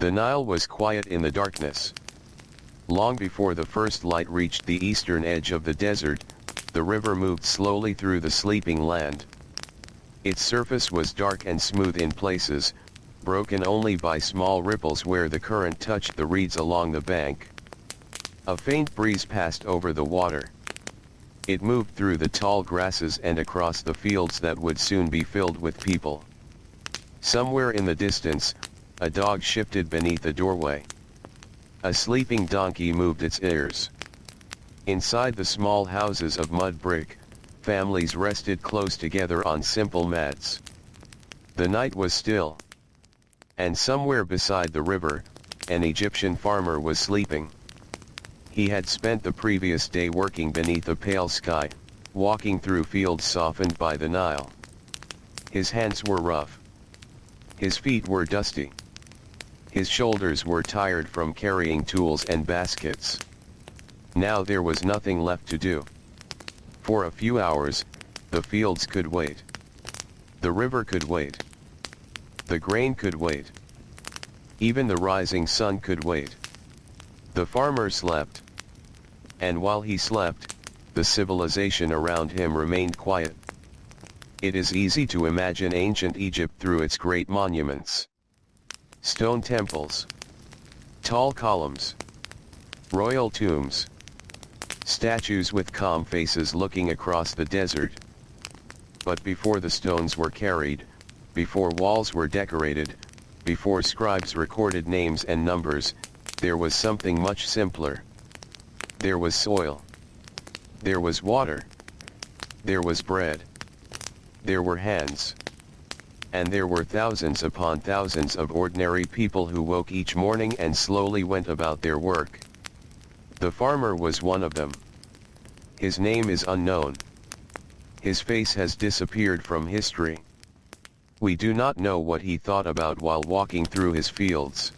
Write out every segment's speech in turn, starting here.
The Nile was quiet in the darkness. Long before the first light reached the eastern edge of the desert, the river moved slowly through the sleeping land. Its surface was dark and smooth in places, broken only by small ripples where the current touched the reeds along the bank. A faint breeze passed over the water. It moved through the tall grasses and across the fields that would soon be filled with people. Somewhere in the distance, a dog shifted beneath the doorway. A sleeping donkey moved its ears. Inside the small houses of mud brick, families rested close together on simple mats. The night was still. And somewhere beside the river, an Egyptian farmer was sleeping. He had spent the previous day working beneath a pale sky, walking through fields softened by the Nile. His hands were rough. His feet were dusty. His shoulders were tired from carrying tools and baskets. Now there was nothing left to do. For a few hours, the fields could wait. The river could wait. The grain could wait. Even the rising sun could wait. The farmer slept. And while he slept, the civilization around him remained quiet. It is easy to imagine ancient Egypt through its great monuments. Stone temples. Tall columns. Royal tombs. Statues with calm faces looking across the desert. But before the stones were carried, before walls were decorated, before scribes recorded names and numbers, there was something much simpler. There was soil. There was water. There was bread. There were hands. And there were thousands upon thousands of ordinary people who woke each morning and slowly went about their work. The farmer was one of them. His name is unknown. His face has disappeared from history. We do not know what he thought about while walking through his fields.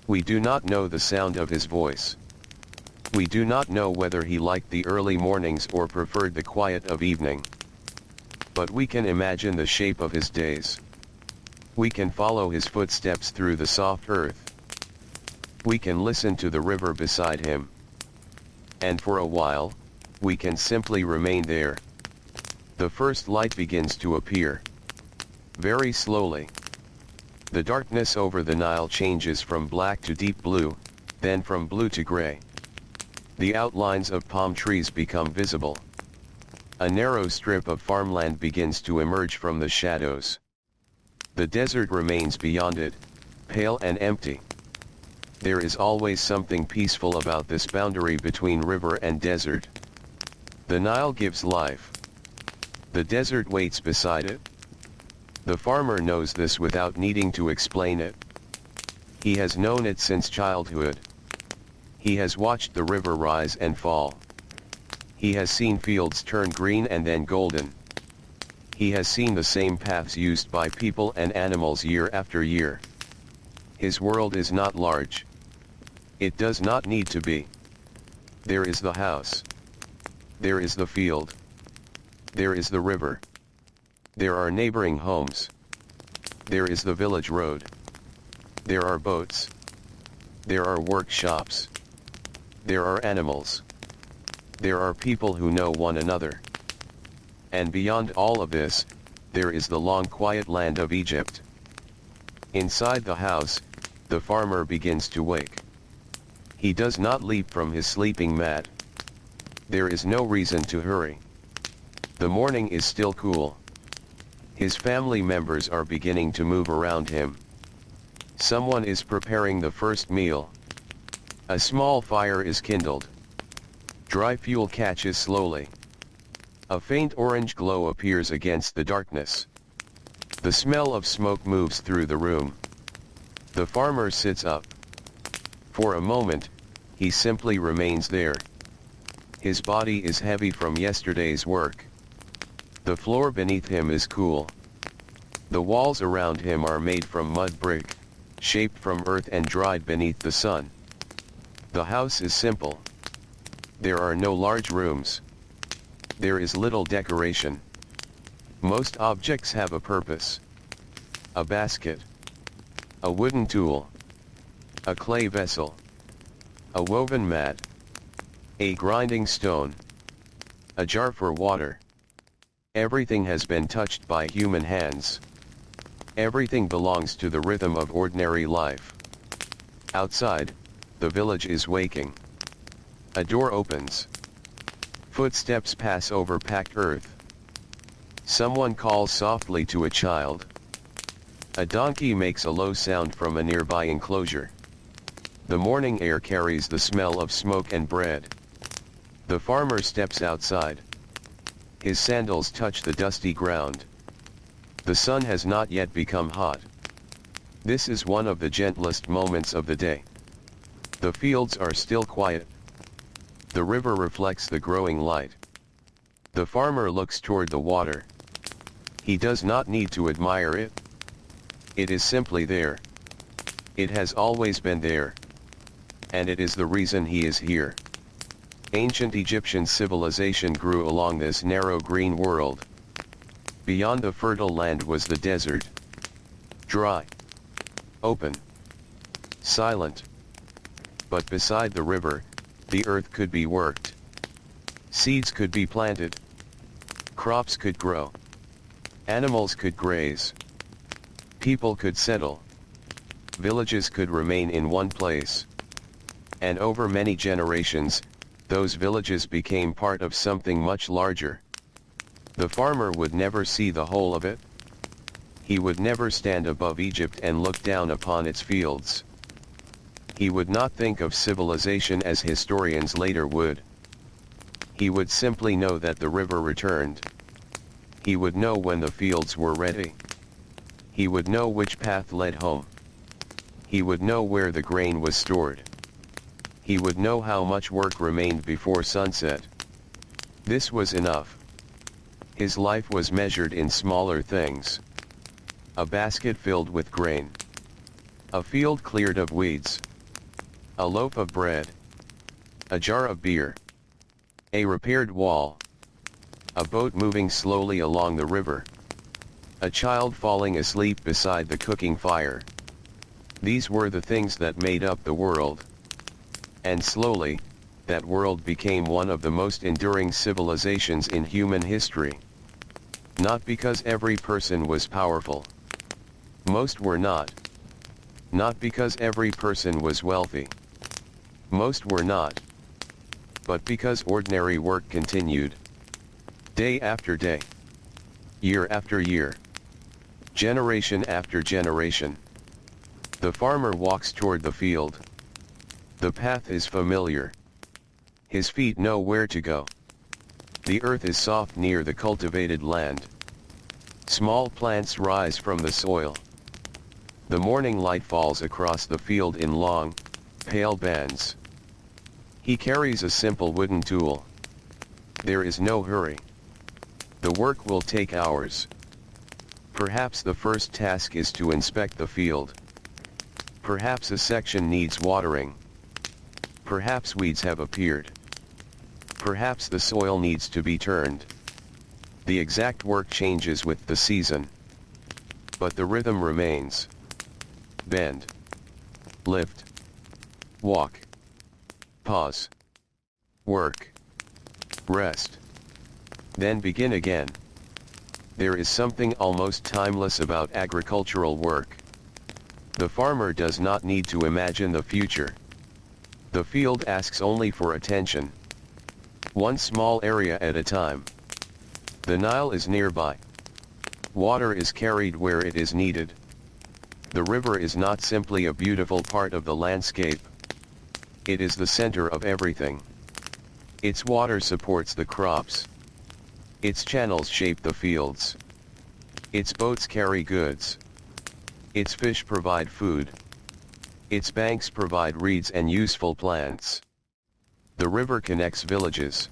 We do not know the sound of his voice. We do not know whether he liked the early mornings or preferred the quiet of evening. But we can imagine the shape of his days. We can follow his footsteps through the soft earth. We can listen to the river beside him. And for a while, we can simply remain there. The first light begins to appear. Very slowly. The darkness over the Nile changes from black to deep blue, then from blue to gray. The outlines of palm trees become visible. A narrow strip of farmland begins to emerge from the shadows. The desert remains beyond it, pale and empty. There is always something peaceful about this boundary between river and desert. The Nile gives life. The desert waits beside it. The farmer knows this without needing to explain it. He has known it since childhood. He has watched the river rise and fall. He has seen fields turn green and then golden. He has seen the same paths used by people and animals year after year. His world is not large. It does not need to be. There is the house. There is the field. There is the river. There are neighboring homes. There is the village road. There are boats. There are workshops. There are animals. There are people who know one another. And beyond all of this, there is the long quiet land of Egypt. Inside the house, the farmer begins to wake. He does not leap from his sleeping mat. There is no reason to hurry. The morning is still cool. His family members are beginning to move around him. Someone is preparing the first meal. A small fire is kindled. Dry fuel catches slowly. A faint orange glow appears against the darkness. The smell of smoke moves through the room. The farmer sits up. For a moment, he simply remains there. His body is heavy from yesterday's work. The floor beneath him is cool. The walls around him are made from mud brick, shaped from earth and dried beneath the sun. The house is simple. There are no large rooms. There is little decoration. Most objects have a purpose. A basket. A wooden tool. a clay vessel, a woven mat, a grinding stone, a jar for water. Everything has been touched by human hands. Everything belongs to the rhythm of ordinary life. Outside, the village is waking. A door opens. Footsteps pass over packed earth. Someone calls softly to a child. A donkey makes a low sound from a nearby enclosure. The morning air carries the smell of smoke and bread. The farmer steps outside. His sandals touch the dusty ground. The sun has not yet become hot. This is one of the gentlest moments of the day. The fields are still quiet. The river reflects the growing light. The farmer looks toward the water. He does not need to admire it. It is simply there. It has always been there. And it is the reason he is here. Ancient Egyptian civilization grew along this narrow green world. Beyond the fertile land was the desert. Dry. Open. Silent. But beside the river, the earth could be worked. Seeds could be planted. Crops could grow. Animals could graze. People could settle. Villages could remain in one place. And over many generations, those villages became part of something much larger. The farmer would never see the whole of it. He would never stand above Egypt and look down upon its fields. He would not think of civilization as historians later would. He would simply know that the river returned. He would know when the fields were ready. He would know which path led home. He would know where the grain was stored. He would know how much work remained before sunset. This was enough. His life was measured in smaller things. A basket filled with grain. A field cleared of weeds. A loaf of bread. A jar of beer. A repaired wall. A boat moving slowly along the river. A child falling asleep beside the cooking fire. These were the things that made up the world. And slowly, that world became one of the most enduring civilizations in human history. Not because every person was powerful. Most were not. Not because every person was wealthy. Most were not. But because ordinary work continued. Day after day. Year after year. Generation after generation. The farmer walks toward the field. The path is familiar. His feet know where to go. The earth is soft near the cultivated land. Small plants rise from the soil. The morning light falls across the field in long, pale bands. He carries a simple wooden tool. There is no hurry. The work will take hours. Perhaps the first task is to inspect the field. Perhaps a section needs watering. Perhaps weeds have appeared. Perhaps the soil needs to be turned. The exact work changes with the season. But the rhythm remains. Bend. Lift. Walk. Pause. Work. Rest. Then begin again. There is something almost timeless about agricultural work. The farmer does not need to imagine the future. The field asks only for attention. One small area at a time. The Nile is nearby. Water is carried where it is needed. The river is not simply a beautiful part of the landscape. It is the center of everything. Its water supports the crops. Its channels shape the fields. Its boats carry goods. Its fish provide food. Its banks provide reeds and useful plants. The river connects villages.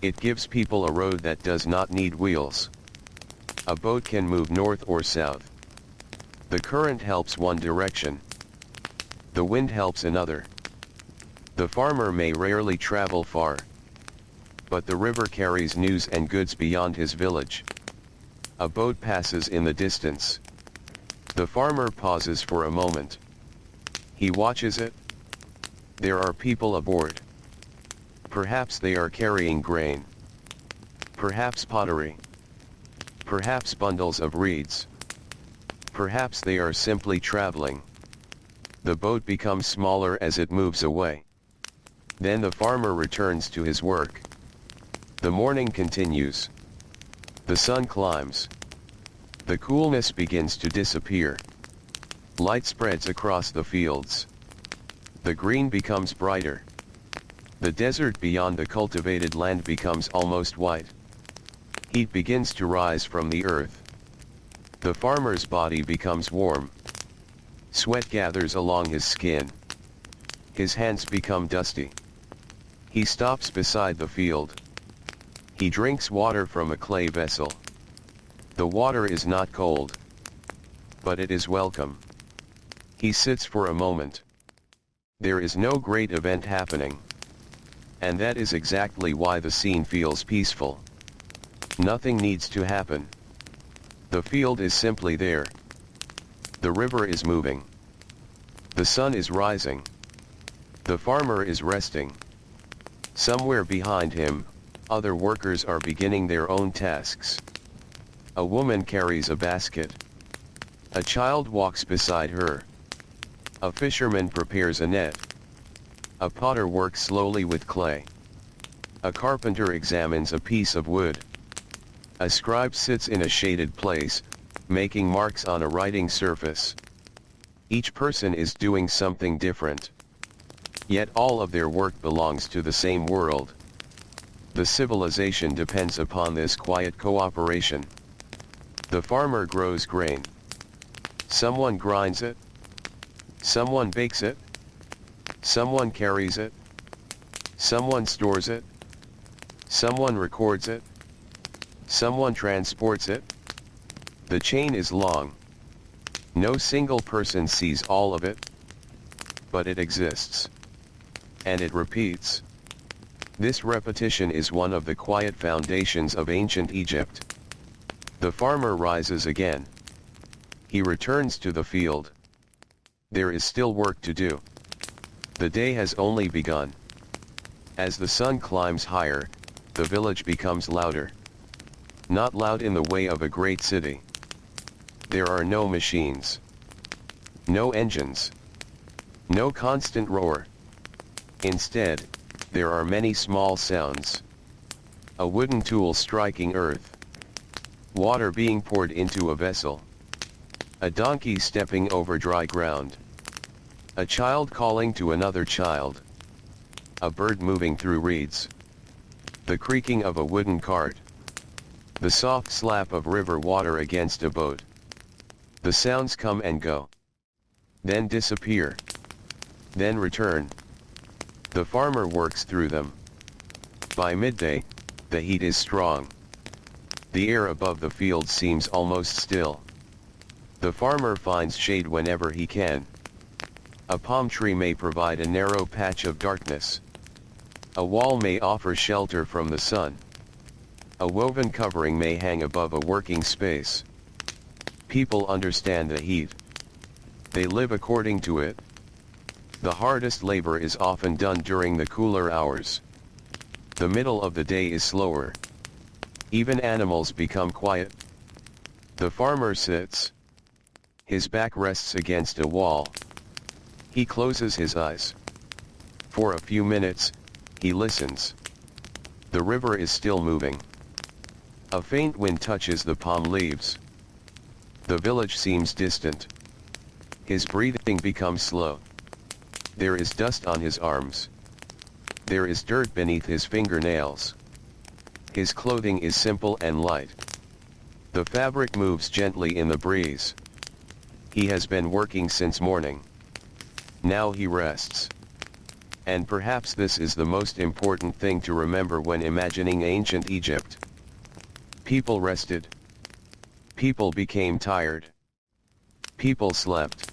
It gives people a road that does not need wheels. A boat can move north or south. The current helps one direction. The wind helps another. The farmer may rarely travel far. But the river carries news and goods beyond his village. A boat passes in the distance. The farmer pauses for a moment. He watches it. There are people aboard. Perhaps they are carrying grain. Perhaps pottery. Perhaps bundles of reeds. Perhaps they are simply traveling. The boat becomes smaller as it moves away. Then the farmer returns to his work. The morning continues. The sun climbs. The coolness begins to disappear. Light spreads across the fields. The green becomes brighter. The desert beyond the cultivated land becomes almost white. Heat begins to rise from the earth. The farmer's body becomes warm. Sweat gathers along his skin. His hands become dusty. He stops beside the field. He drinks water from a clay vessel. The water is not cold, but it is welcome. He sits for a moment. There is no great event happening. And that is exactly why the scene feels peaceful. Nothing needs to happen. The field is simply there. The river is moving. The sun is rising. The farmer is resting. Somewhere behind him, other workers are beginning their own tasks. A woman carries a basket. A child walks beside her. A fisherman prepares a net. A potter works slowly with clay. A carpenter examines a piece of wood. A scribe sits in a shaded place, making marks on a writing surface. Each person is doing something different. Yet all of their work belongs to the same world. The civilization depends upon this quiet cooperation. The farmer grows grain. Someone grinds it. Someone bakes it. Someone carries it. Someone stores it. Someone records it. Someone transports it. The chain is long. No single person sees all of it. But it exists. And it repeats. This repetition is one of the quiet foundations of ancient Egypt. The farmer rises again. He returns to the field. There is still work to do. The day has only begun. As the sun climbs higher, the village becomes louder. Not loud in the way of a great city. There are no machines. No engines. No constant roar. Instead, there are many small sounds. A wooden tool striking earth. Water being poured into a vessel. A donkey stepping over dry ground. A child calling to another child. A bird moving through reeds. The creaking of a wooden cart. The soft slap of river water against a boat. The sounds come and go. Then disappear. Then return. The farmer works through them. By midday, the heat is strong. The air above the field seems almost still. The farmer finds shade whenever he can. A palm tree may provide a narrow patch of darkness. A wall may offer shelter from the sun. A woven covering may hang above a working space. People understand the heat. They live according to it. The hardest labor is often done during the cooler hours. The middle of the day is slower. Even animals become quiet. The farmer sits. His back rests against a wall. He closes his eyes. For a few minutes, he listens. The river is still moving. A faint wind touches the palm leaves. The village seems distant. His breathing becomes slow. There is dust on his arms. There is dirt beneath his fingernails. His clothing is simple and light. The fabric moves gently in the breeze. He has been working since morning. Now he rests. And perhaps this is the most important thing to remember when imagining ancient Egypt. People rested. People became tired. People slept.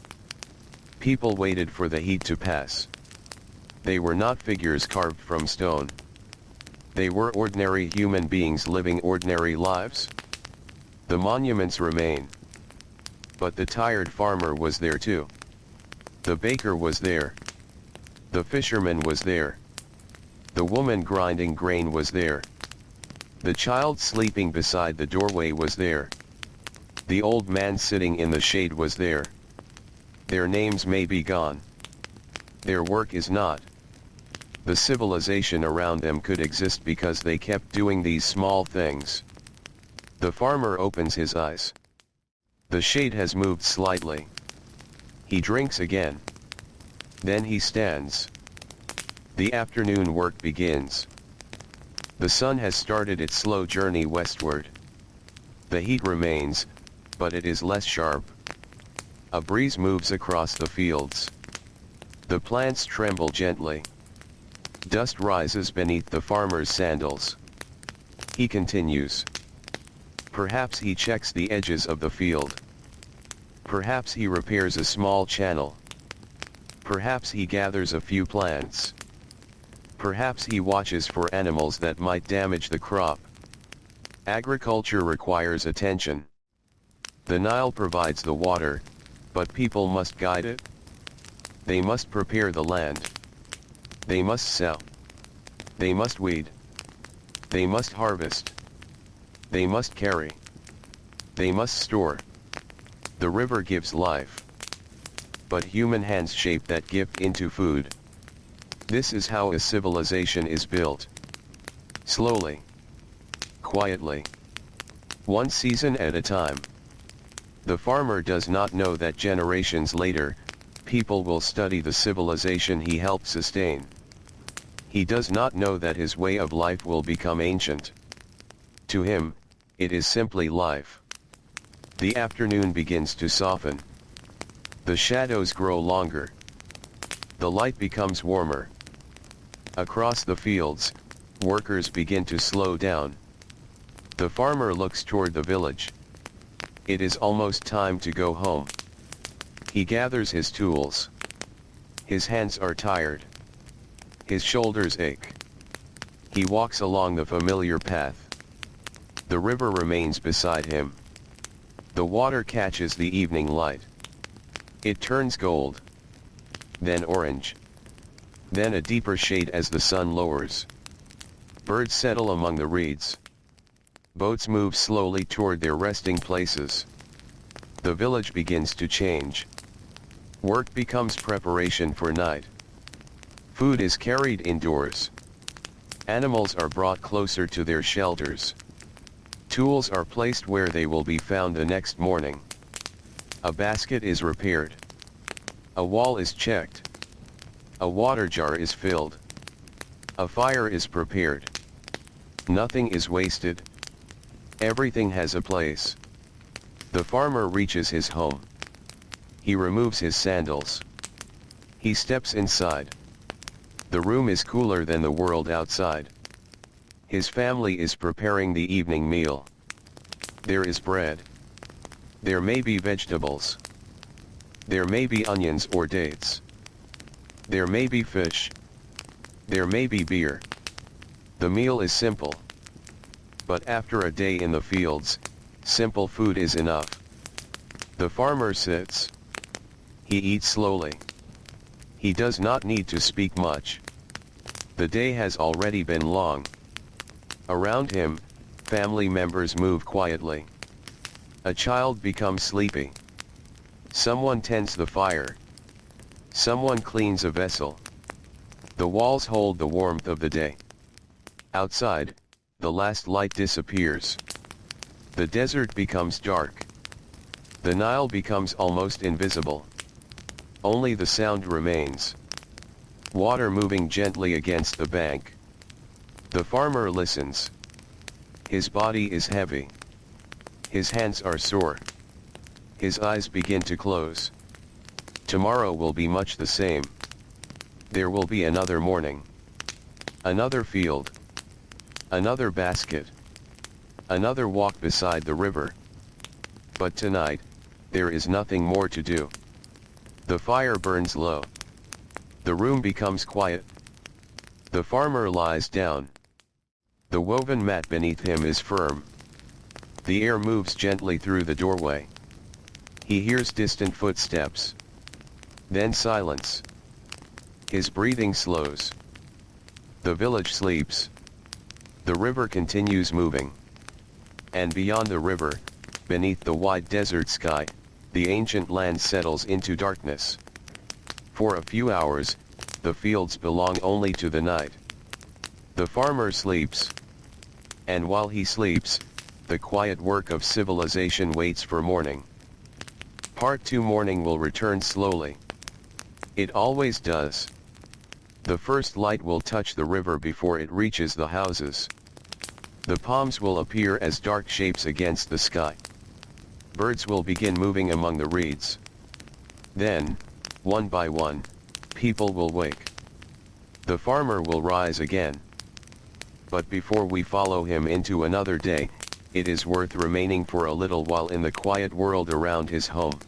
People waited for the heat to pass. They were not figures carved from stone. They were ordinary human beings living ordinary lives. The monuments remain. But the tired farmer was there too. The baker was there. The fisherman was there. The woman grinding grain was there. The child sleeping beside the doorway was there. The old man sitting in the shade was there. Their names may be gone. Their work is not. The civilization around them could exist because they kept doing these small things. The farmer opens his eyes. The shade has moved slightly. He drinks again. Then he stands. The afternoon work begins. The sun has started its slow journey westward. The heat remains, but it is less sharp. A breeze moves across the fields. The plants tremble gently. Dust rises beneath the farmer's sandals. He continues. Perhaps he checks the edges of the field. Perhaps he repairs a small channel. Perhaps he gathers a few plants. Perhaps he watches for animals that might damage the crop. Agriculture requires attention. The Nile provides the water, but people must guide it. They must prepare the land. They must sow. They must weed. They must harvest. They must carry. They must store. The river gives life. But human hands shape that gift into food. This is how a civilization is built. Slowly. Quietly. One season at a time. The farmer does not know that generations later, people will study the civilization he helped sustain. He does not know that his way of life will become ancient. To him, it is simply life. The afternoon begins to soften. The shadows grow longer. The light becomes warmer. Across the fields, workers begin to slow down. The farmer looks toward the village. It is almost time to go home. He gathers his tools. His hands are tired. His shoulders ache. He walks along the familiar path. The river remains beside him. The water catches the evening light. It turns gold. Then orange. Then a deeper shade as the sun lowers. Birds settle among the reeds. Boats move slowly toward their resting places. The village begins to change. Work becomes preparation for night. Food is carried indoors. Animals are brought closer to their shelters. Tools are placed where they will be found the next morning. A basket is repaired. A wall is checked. A water jar is filled. A fire is prepared. Nothing is wasted. Everything has a place. The farmer reaches his home. He removes his sandals. He steps inside. The room is cooler than the world outside. His family is preparing the evening meal. There is bread. There may be vegetables. There may be onions or dates. There may be fish. There may be beer. The meal is simple. But after a day in the fields, simple food is enough. The farmer sits. He eats slowly. He does not need to speak much. The day has already been long. Around him, family members move quietly. A child becomes sleepy. Someone tends the fire. Someone cleans a vessel. The walls hold the warmth of the day. Outside, the last light disappears. The desert becomes dark. The Nile becomes almost invisible. Only the sound remains. Water moving gently against the bank. The farmer listens. His body is heavy. His hands are sore. His eyes begin to close. Tomorrow will be much the same. There will be another morning. Another field. Another basket. Another walk beside the river. But tonight, there is nothing more to do. The fire burns low. The room becomes quiet. The farmer lies down. The woven mat beneath him is firm. The air moves gently through the doorway. He hears distant footsteps. Then silence. His breathing slows. The village sleeps. The river continues moving. And beyond the river, beneath the wide desert sky, the ancient land settles into darkness. For a few hours, the fields belong only to the night. The farmer sleeps. And while he sleeps, the quiet work of civilization waits for morning. Part 2. Morning will return slowly. It always does. The first light will touch the river before it reaches the houses. The palms will appear as dark shapes against the sky. Birds will begin moving among the reeds. Then, one by one, people will wake. The farmer will rise again. But before we follow him into another day, it is worth remaining for a little while in the quiet world around his home.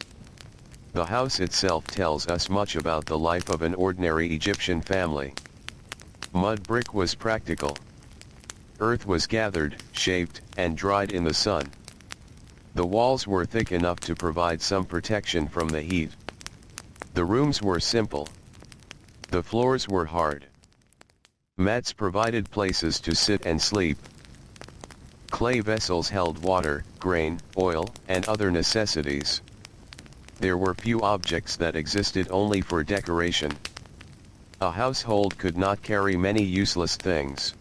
The house itself tells us much about the life of an ordinary Egyptian family. Mud brick was practical. Earth was gathered, shaped, and dried in the sun. The walls were thick enough to provide some protection from the heat. The rooms were simple. The floors were hard. Mats provided places to sit and sleep. Clay vessels held water, grain, oil, and other necessities. There were few objects that existed only for decoration. A household could not carry many useless things.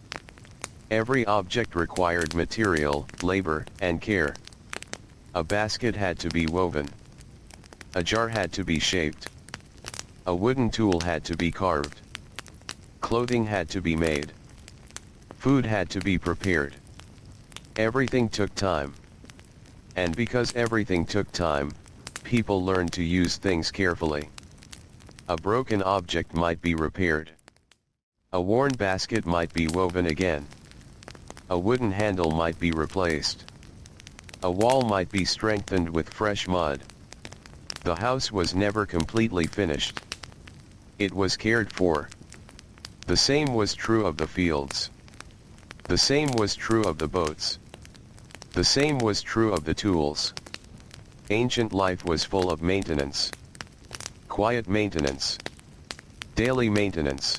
Every object required material, labor, and care. A basket had to be woven. A jar had to be shaped. A wooden tool had to be carved. Clothing had to be made. Food had to be prepared. Everything took time. And because everything took time, people learned to use things carefully. A broken object might be repaired. A worn basket might be woven again. A wooden handle might be replaced. A wall might be strengthened with fresh mud. The house was never completely finished. It was cared for. The same was true of the fields. The same was true of the boats. The same was true of the tools. Ancient life was full of maintenance. Quiet maintenance. Daily maintenance.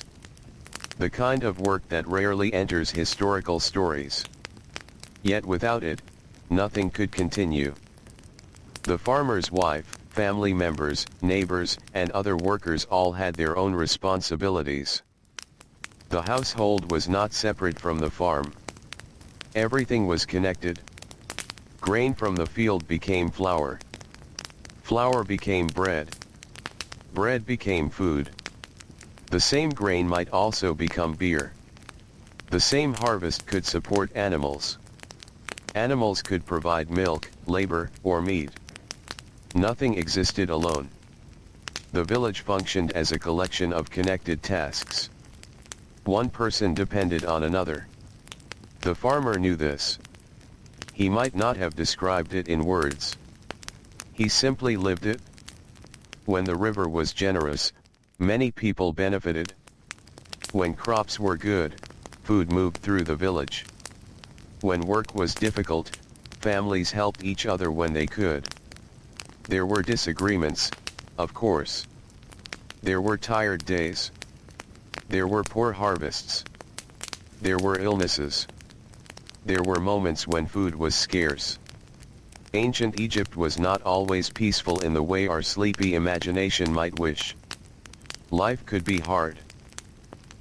The kind of work that rarely enters historical stories. Yet without it, nothing could continue. The farmer's wife, family members, neighbors, and other workers all had their own responsibilities. The household was not separate from the farm. Everything was connected. Grain from the field became flour. Flour became bread. Bread became food. The same grain might also become beer. The same harvest could support animals. Animals could provide milk, labor, or meat. Nothing existed alone. The village functioned as a collection of connected tasks. One person depended on another. The farmer knew this. He might not have described it in words. He simply lived it. When the river was generous, many people benefited. When crops were good, food moved through the village. When work was difficult, families helped each other when they could. There were disagreements, of course. There were tired days. There were poor harvests. There were illnesses. There were moments when food was scarce. Ancient Egypt was not always peaceful in the way our sleepy imagination might wish. Life could be hard.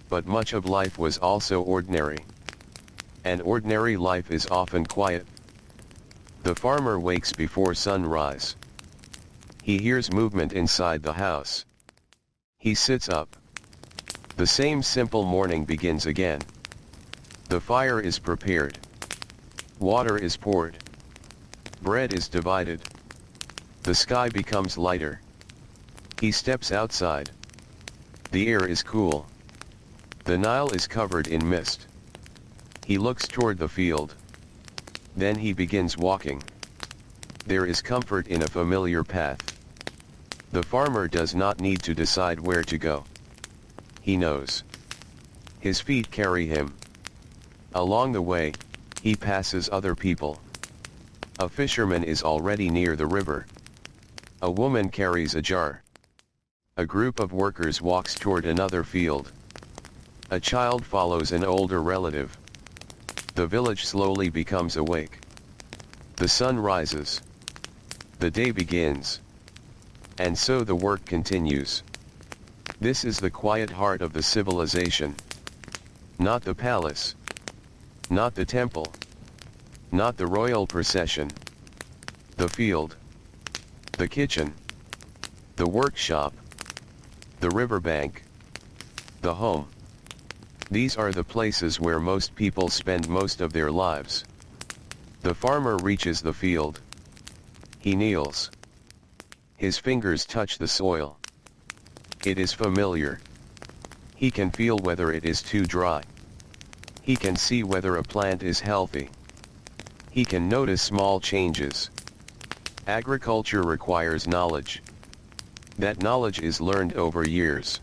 But much of life was also ordinary. And ordinary life is often quiet. The farmer wakes before sunrise. He hears movement inside the house. He sits up. The same simple morning begins again. The fire is prepared. Water is poured. Bread is divided. The sky becomes lighter. He steps outside. The air is cool. The Nile is covered in mist. He looks toward the field. Then he begins walking. There is comfort in a familiar path. The farmer does not need to decide where to go. He knows. His feet carry him. Along the way, he passes other people. A fisherman is already near the river. A woman carries a jar. A group of workers walks toward another field. A child follows an older relative. The village slowly becomes awake. The sun rises. The day begins. And so the work continues. This is the quiet heart of the civilization. Not the palace. Not the temple. Not the royal procession. The field. The kitchen. The workshop. The riverbank. The home. These are the places where most people spend most of their lives. The farmer reaches the field. He kneels. His fingers touch the soil. It is familiar. He can feel whether it is too dry. He can see whether a plant is healthy. He can notice small changes. Agriculture requires knowledge. That knowledge is learned over years.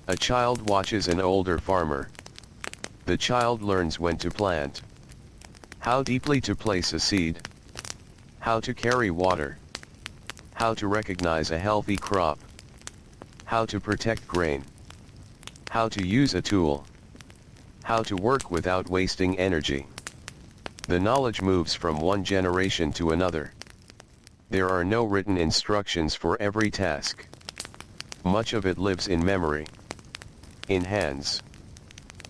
A child watches an older farmer. The child learns when to plant. How deeply to place a seed. How to carry water. How to recognize a healthy crop. How to protect grain. How to use a tool. How to work without wasting energy. The knowledge moves from one generation to another. There are no written instructions for every task. Much of it lives in memory. In hands.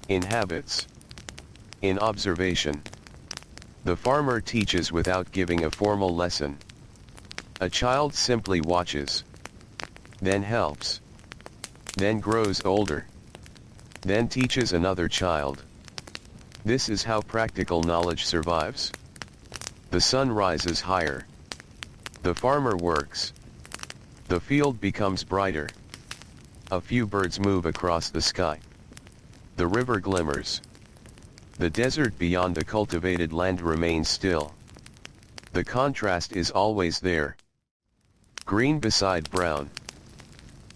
In habits. In observation. The farmer teaches without giving a formal lesson. A child simply watches. Then helps. Then grows older. Then teaches another child. This is how practical knowledge survives. The sun rises higher. The farmer works. The field becomes brighter. A few birds move across the sky. The river glimmers. The desert beyond the cultivated land remains still. The contrast is always there. Green beside brown.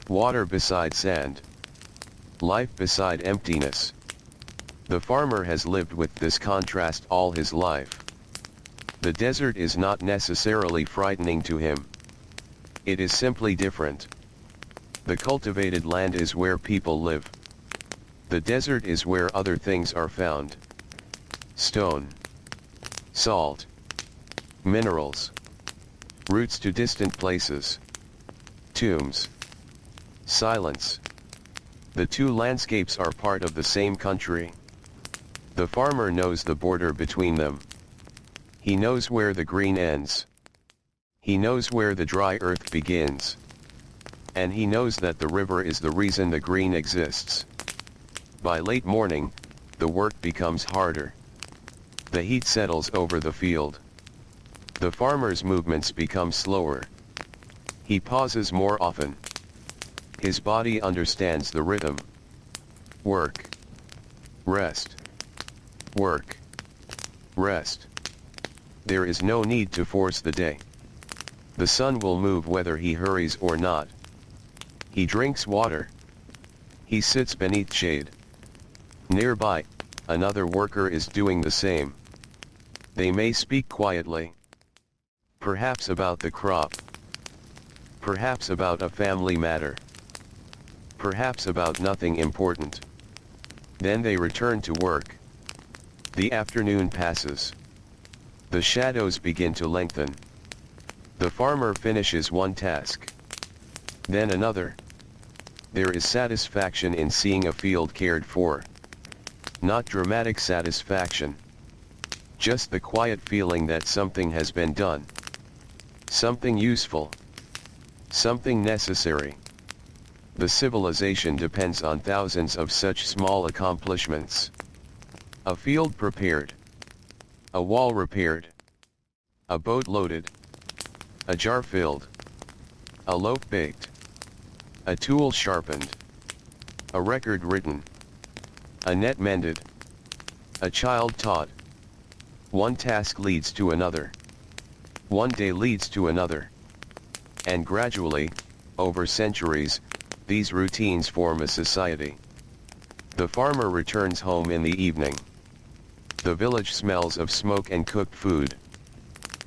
Water beside sand. Life beside emptiness. The farmer has lived with this contrast all his life. The desert is not necessarily frightening to him. It is simply different. The cultivated land is where people live. The desert is where other things are found. Stone. Salt. Minerals. Routes to distant places. Tombs. Silence. The two landscapes are part of the same country. The farmer knows the border between them. He knows where the green ends. He knows where the dry earth begins. And he knows that the river is the reason the green exists. By late morning, the work becomes harder. The heat settles over the field. The farmer's movements become slower. He pauses more often. His body understands the rhythm. Work. Rest. Work. Rest. There is no need to force the day. The sun will move whether he hurries or not. He drinks water. He sits beneath shade. Nearby, another worker is doing the same. They may speak quietly. Perhaps about the crop. Perhaps about a family matter. Perhaps about nothing important. Then they return to work. The afternoon passes. The shadows begin to lengthen. The farmer finishes one task. Then another. There is satisfaction in seeing a field cared for. Not dramatic satisfaction. Just the quiet feeling that something has been done. Something useful. Something necessary. The civilization depends on thousands of such small accomplishments. A field prepared. A wall repaired. A boat loaded. A jar filled. A loaf baked. A tool sharpened. A record written. A net mended. A child taught. One task leads to another. One day leads to another. And gradually, over centuries, these routines form a society. The farmer returns home in the evening. The village smells of smoke and cooked food.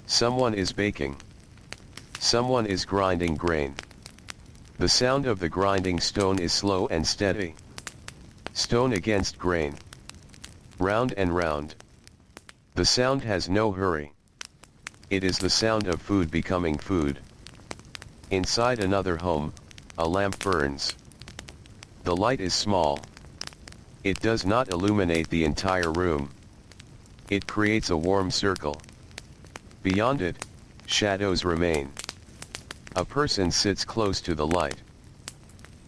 Someone is baking. Someone is grinding grain. The sound of the grinding stone is slow and steady. Stone against grain. Round and round. The sound has no hurry. It is the sound of food becoming food. Inside another home, a lamp burns. The light is small. It does not illuminate the entire room. It creates a warm circle. Beyond it, shadows remain. A person sits close to the light.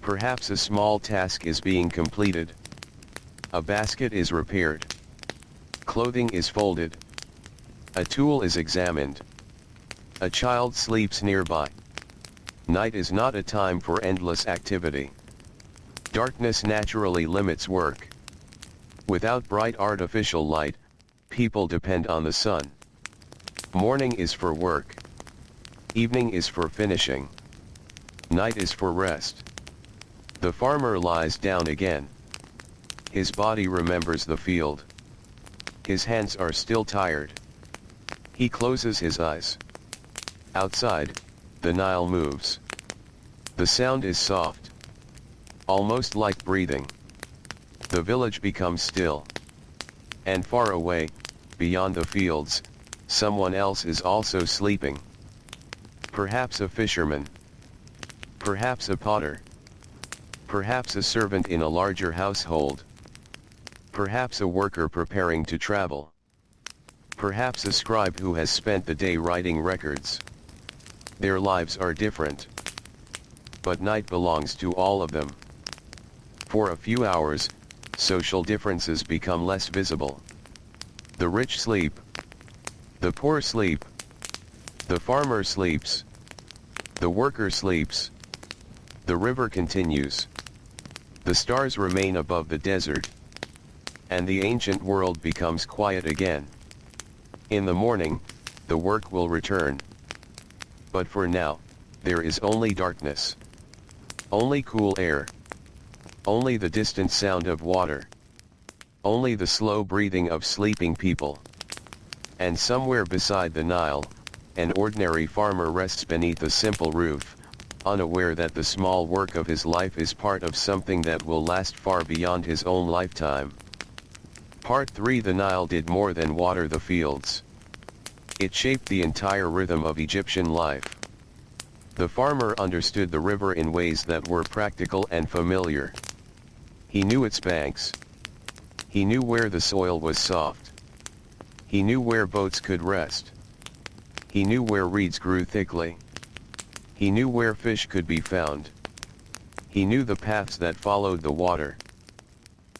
Perhaps a small task is being completed. A basket is repaired. Clothing is folded. A tool is examined. A child sleeps nearby. Night is not a time for endless activity. Darkness naturally limits work. Without bright artificial light, people depend on the sun. Morning is for work. Evening is for finishing. Night is for rest. The farmer lies down again. His body remembers the field. His hands are still tired. He closes his eyes. Outside, the Nile moves. The sound is soft. Almost like breathing. The village becomes still. And far away, beyond the fields, someone else is also sleeping. Perhaps a fisherman. Perhaps a potter. Perhaps a servant in a larger household. Perhaps a worker preparing to travel. Perhaps a scribe who has spent the day writing records. Their lives are different. But night belongs to all of them. For a few hours, social differences become less visible. The rich sleep. The poor sleep. The farmer sleeps. The worker sleeps. The river continues. The stars remain above the desert. And the ancient world becomes quiet again. In the morning, the work will return. But for now, there is only darkness. Only cool air. Only the distant sound of water. Only the slow breathing of sleeping people. And somewhere beside the Nile, an ordinary farmer rests beneath a simple roof, unaware that the small work of his life is part of something that will last far beyond his own lifetime. Part 3. The Nile did more than water the fields. It shaped the entire rhythm of Egyptian life. The farmer understood the river in ways that were practical and familiar. He knew its banks. He knew where the soil was soft. He knew where boats could rest. He knew where reeds grew thickly. He knew where fish could be found. He knew the paths that followed the water.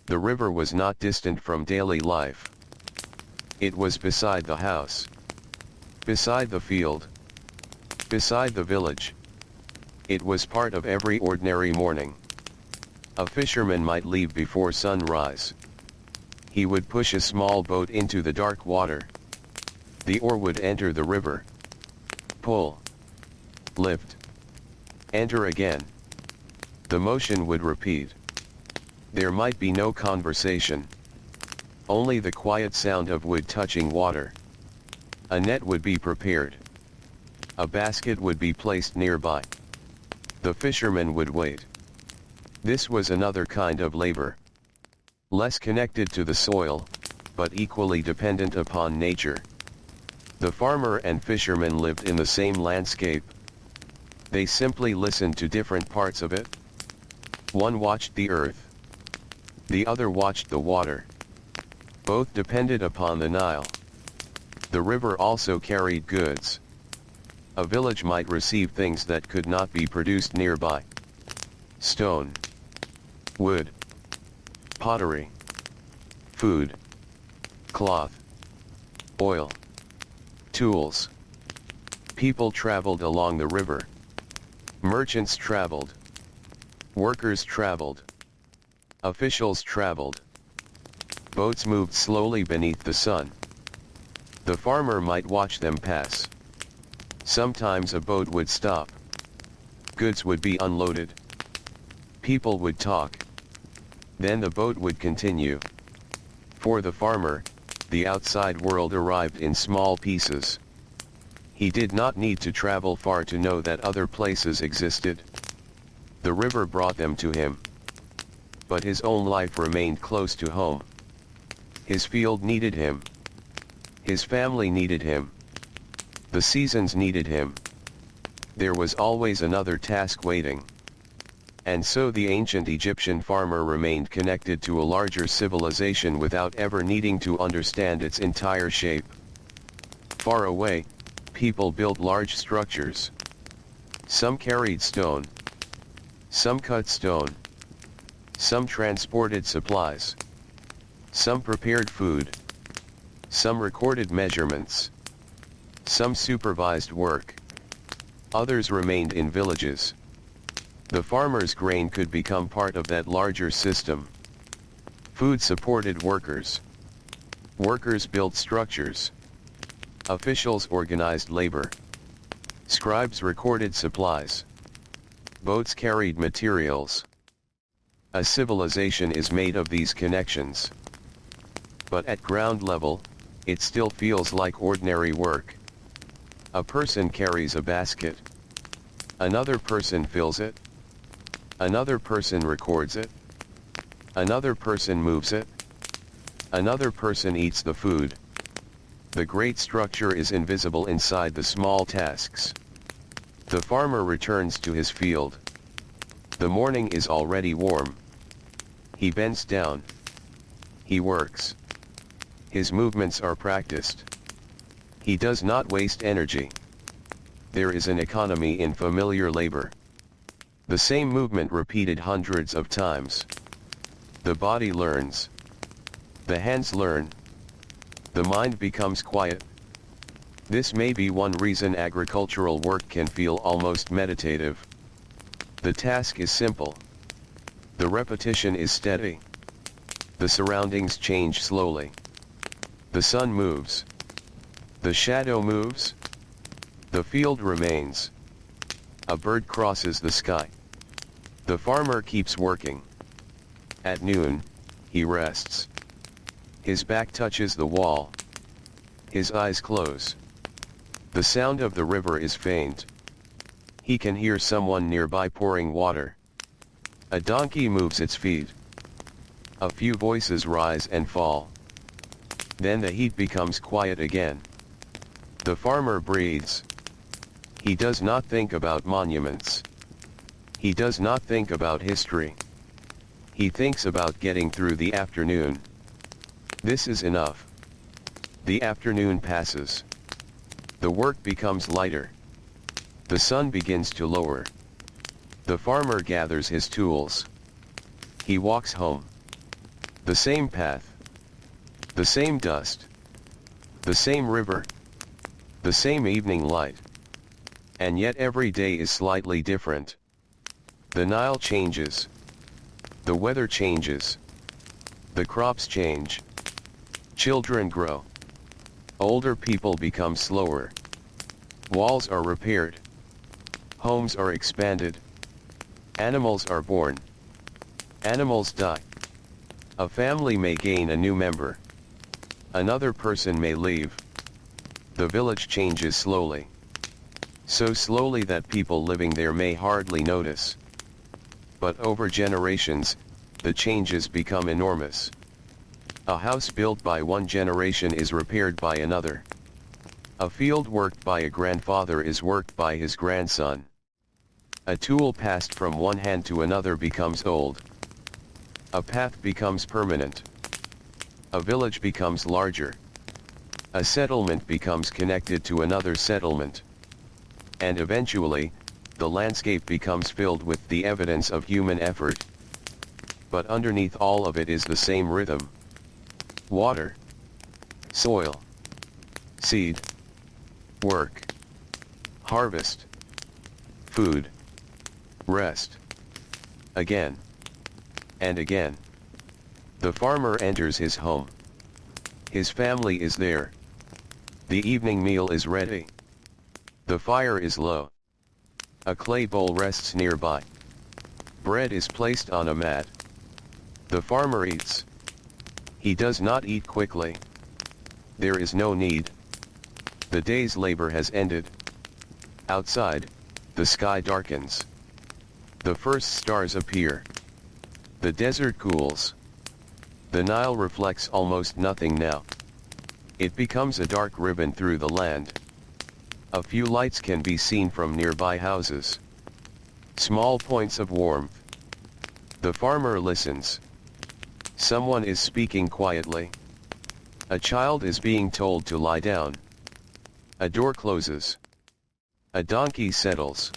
The river was not distant from daily life. It was beside the house. Beside the field. Beside the village. It was part of every ordinary morning. A fisherman might leave before sunrise. He would push a small boat into the dark water. The oar would enter the river. Pull. Lift. Enter again. The motion would repeat. There might be no conversation. Only the quiet sound of wood touching water. A net would be prepared. A basket would be placed nearby. The fisherman would wait. This was another kind of labor. Less connected to the soil, but equally dependent upon nature. The farmer and fisherman lived in the same landscape. They simply listened to different parts of it. One watched the earth. The other watched the water. Both depended upon the Nile. The river also carried goods. A village might receive things that could not be produced nearby. Stone. Wood. Pottery. Food. Cloth. Oil. Tools. People traveled along the river. Merchants traveled. Workers traveled. Officials traveled. Boats moved slowly beneath the sun. The farmer might watch them pass. Sometimes a boat would stop. Goods would be unloaded. People would talk. Then the boat would continue. For the farmer, the outside world arrived in small pieces. He did not need to travel far to know that other places existed. The river brought them to him. But his own life remained close to home. His field needed him. His family needed him. The seasons needed him. There was always another task waiting. And so the ancient Egyptian farmer remained connected to a larger civilization without ever needing to understand its entire shape. Far away, people built large structures. Some carried stone. Some cut stone. Some transported supplies. Some prepared food. Some recorded measurements. Some supervised work. Others remained in villages. The farmer's grain could become part of that larger system. Food supported workers. Workers built structures. Officials organized labor. Scribes recorded supplies. Boats carried materials. A civilization is made of these connections. But at ground level, it still feels like ordinary work. A person carries a basket. Another person fills it. Another person records it. Another person moves it. Another person eats the food. The great structure is invisible inside the small tasks. The farmer returns to his field. The morning is already warm. He bends down. He works. His movements are practiced. He does not waste energy. There is an economy in familiar labor. The same movement repeated hundreds of times. The body learns. The hands learn. The mind becomes quiet. This may be one reason agricultural work can feel almost meditative. The task is simple. The repetition is steady. The surroundings change slowly. The sun moves. The shadow moves. The field remains. A bird crosses the sky. The farmer keeps working. At noon, he rests. His back touches the wall. His eyes close. The sound of the river is faint. He can hear someone nearby pouring water. A donkey moves its feet. A few voices rise and fall. Then the heat becomes quiet again. The farmer breathes. He does not think about monuments. He does not think about history. He thinks about getting through the afternoon. This is enough. The afternoon passes. The work becomes lighter. The sun begins to lower. The farmer gathers his tools. He walks home. The same path. The same dust. The same river. The same evening light. And yet every day is slightly different. The Nile changes. The weather changes. The crops change. Children grow. Older people become slower. Walls are repaired. Homes are expanded. Animals are born. Animals die. A family may gain a new member. Another person may leave. The village changes slowly. So slowly that people living there may hardly notice. But over generations, the changes become enormous. A house built by one generation is repaired by another. A field worked by a grandfather is worked by his grandson. A tool passed from one hand to another becomes old. A path becomes permanent. A village becomes larger. A settlement becomes connected to another settlement. And eventually, the landscape becomes filled with the evidence of human effort. But underneath all of it is the same rhythm. Water. Soil. Seed. Work. Harvest. Food. Rest. Again. And again. The farmer enters his home. His family is there. The evening meal is ready. The fire is low. A clay bowl rests nearby. Bread is placed on a mat. The farmer eats. He does not eat quickly. There is no need. The day's labor has ended. Outside, the sky darkens. The first stars appear. The desert cools. The Nile reflects almost nothing now. It becomes a dark ribbon through the land. A few lights can be seen from nearby houses. Small points of warmth. The farmer listens. Someone is speaking quietly. A child is being told to lie down. A door closes. A donkey settles.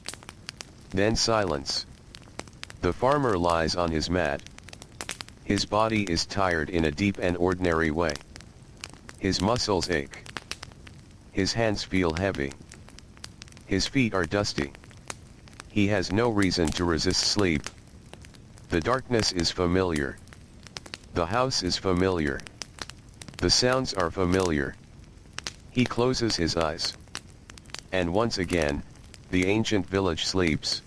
Then silence. The farmer lies on his mat. His body is tired in a deep and ordinary way. His muscles ache. His hands feel heavy. His feet are dusty. He has no reason to resist sleep. The darkness is familiar. The house is familiar. The sounds are familiar. He closes his eyes. And once again, the ancient village sleeps.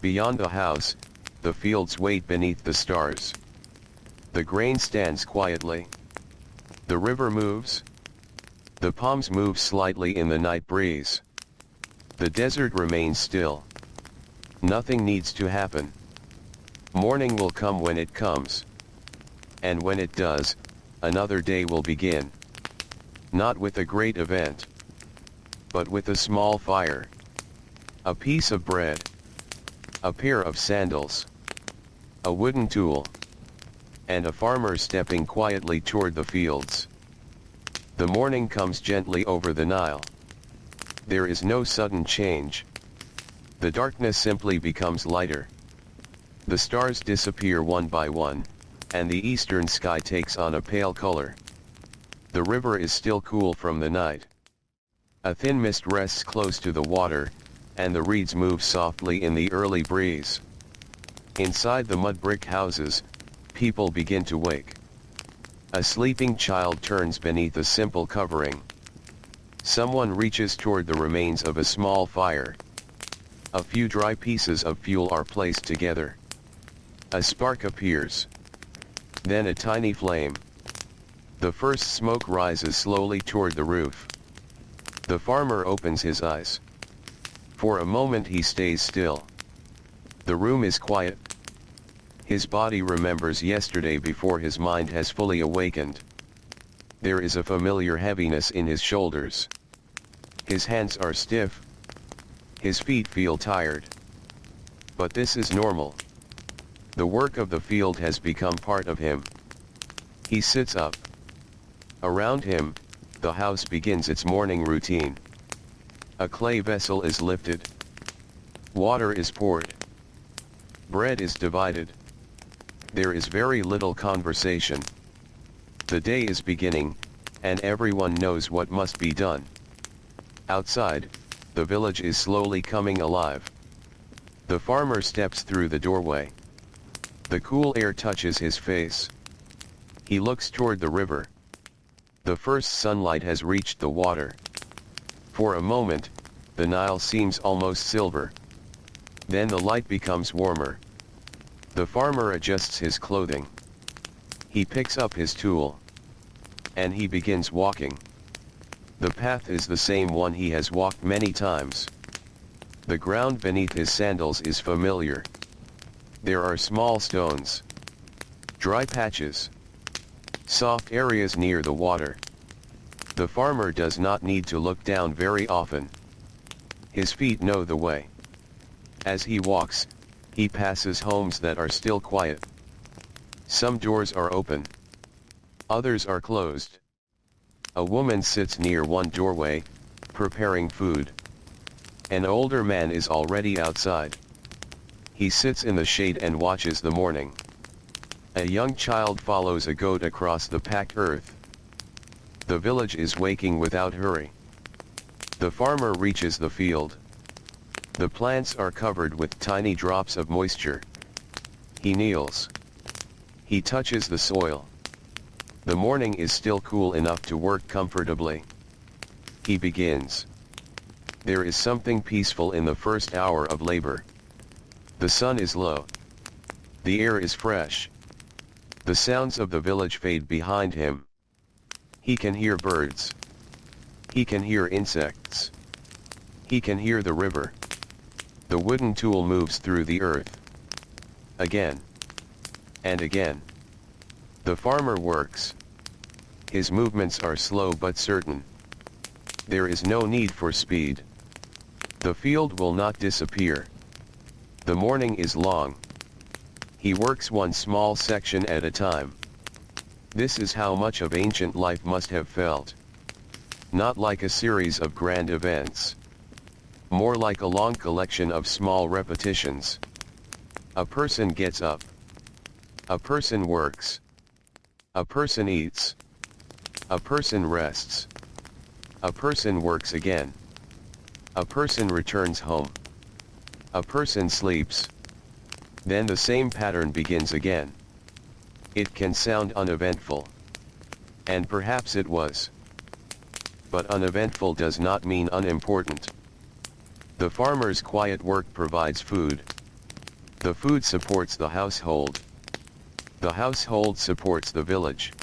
Beyond the house, the fields wait beneath the stars. The grain stands quietly. The river moves. The palms move slightly in the night breeze. The desert remains still. Nothing needs to happen. Morning will come when it comes. And when it does, another day will begin. Not with a great event, but with a small fire. A piece of bread. A pair of sandals. A wooden tool. And a farmer stepping quietly toward the fields. The morning comes gently over the Nile. There is no sudden change. The darkness simply becomes lighter. The stars disappear one by one, and the eastern sky takes on a pale color. The river is still cool from the night. A thin mist rests close to the water, and the reeds move softly in the early breeze. Inside the mud brick houses, people begin to wake. A sleeping child turns beneath a simple covering. Someone reaches toward the remains of a small fire. A few dry pieces of fuel are placed together. A spark appears. Then a tiny flame. The first smoke rises slowly toward the roof. The farmer opens his eyes. For a moment he stays still. The room is quiet. His body remembers yesterday before his mind has fully awakened. There is a familiar heaviness in his shoulders. His hands are stiff. His feet feel tired. But this is normal. The work of the field has become part of him. He sits up. Around him, the house begins its morning routine. A clay vessel is lifted. Water is poured. Bread is divided. There is very little conversation. The day is beginning, and everyone knows what must be done. Outside, the village is slowly coming alive. The farmer steps through the doorway. The cool air touches his face. He looks toward the river. The first sunlight has reached the water. For a moment, the Nile seems almost silver. Then the light becomes warmer. The farmer adjusts his clothing. He picks up his tool. And he begins walking. The path is the same one he has walked many times. The ground beneath his sandals is familiar. There are small stones. Dry patches. Soft areas near the water. The farmer does not need to look down very often. His feet know the way. As he walks, he passes homes that are still quiet. Some doors are open. Others are closed. A woman sits near one doorway, preparing food. An older man is already outside. He sits in the shade and watches the morning. A young child follows a goat across the packed earth. The village is waking without hurry. The farmer reaches the field. The plants are covered with tiny drops of moisture. He kneels. He touches the soil. The morning is still cool enough to work comfortably. He begins. There is something peaceful in the first hour of labor. The sun is low. The air is fresh. The sounds of the village fade behind him. He can hear birds. He can hear insects. He can hear the river. The wooden tool moves through the earth. Again. And again. The farmer works. His movements are slow but certain. There is no need for speed. The field will not disappear. The morning is long. He works one small section at a time. This is how much of ancient life must have felt. Not like a series of grand events. More like a long collection of small repetitions. A person gets up. A person works. A person eats. A person rests. A person works again. A person returns home. A person sleeps. Then the same pattern begins again. It can sound uneventful. And perhaps it was. But uneventful does not mean unimportant. The farmer's quiet work provides food. The food supports the household. The household supports the village.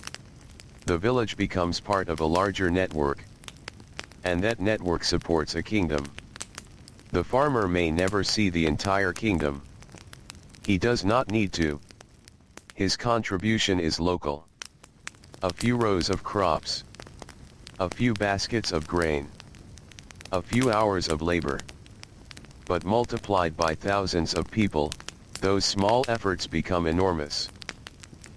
The village becomes part of a larger network. And that network supports a kingdom. The farmer may never see the entire kingdom. He does not need to. His contribution is local. A few rows of crops. A few baskets of grain. A few hours of labor. But multiplied by thousands of people, those small efforts become enormous.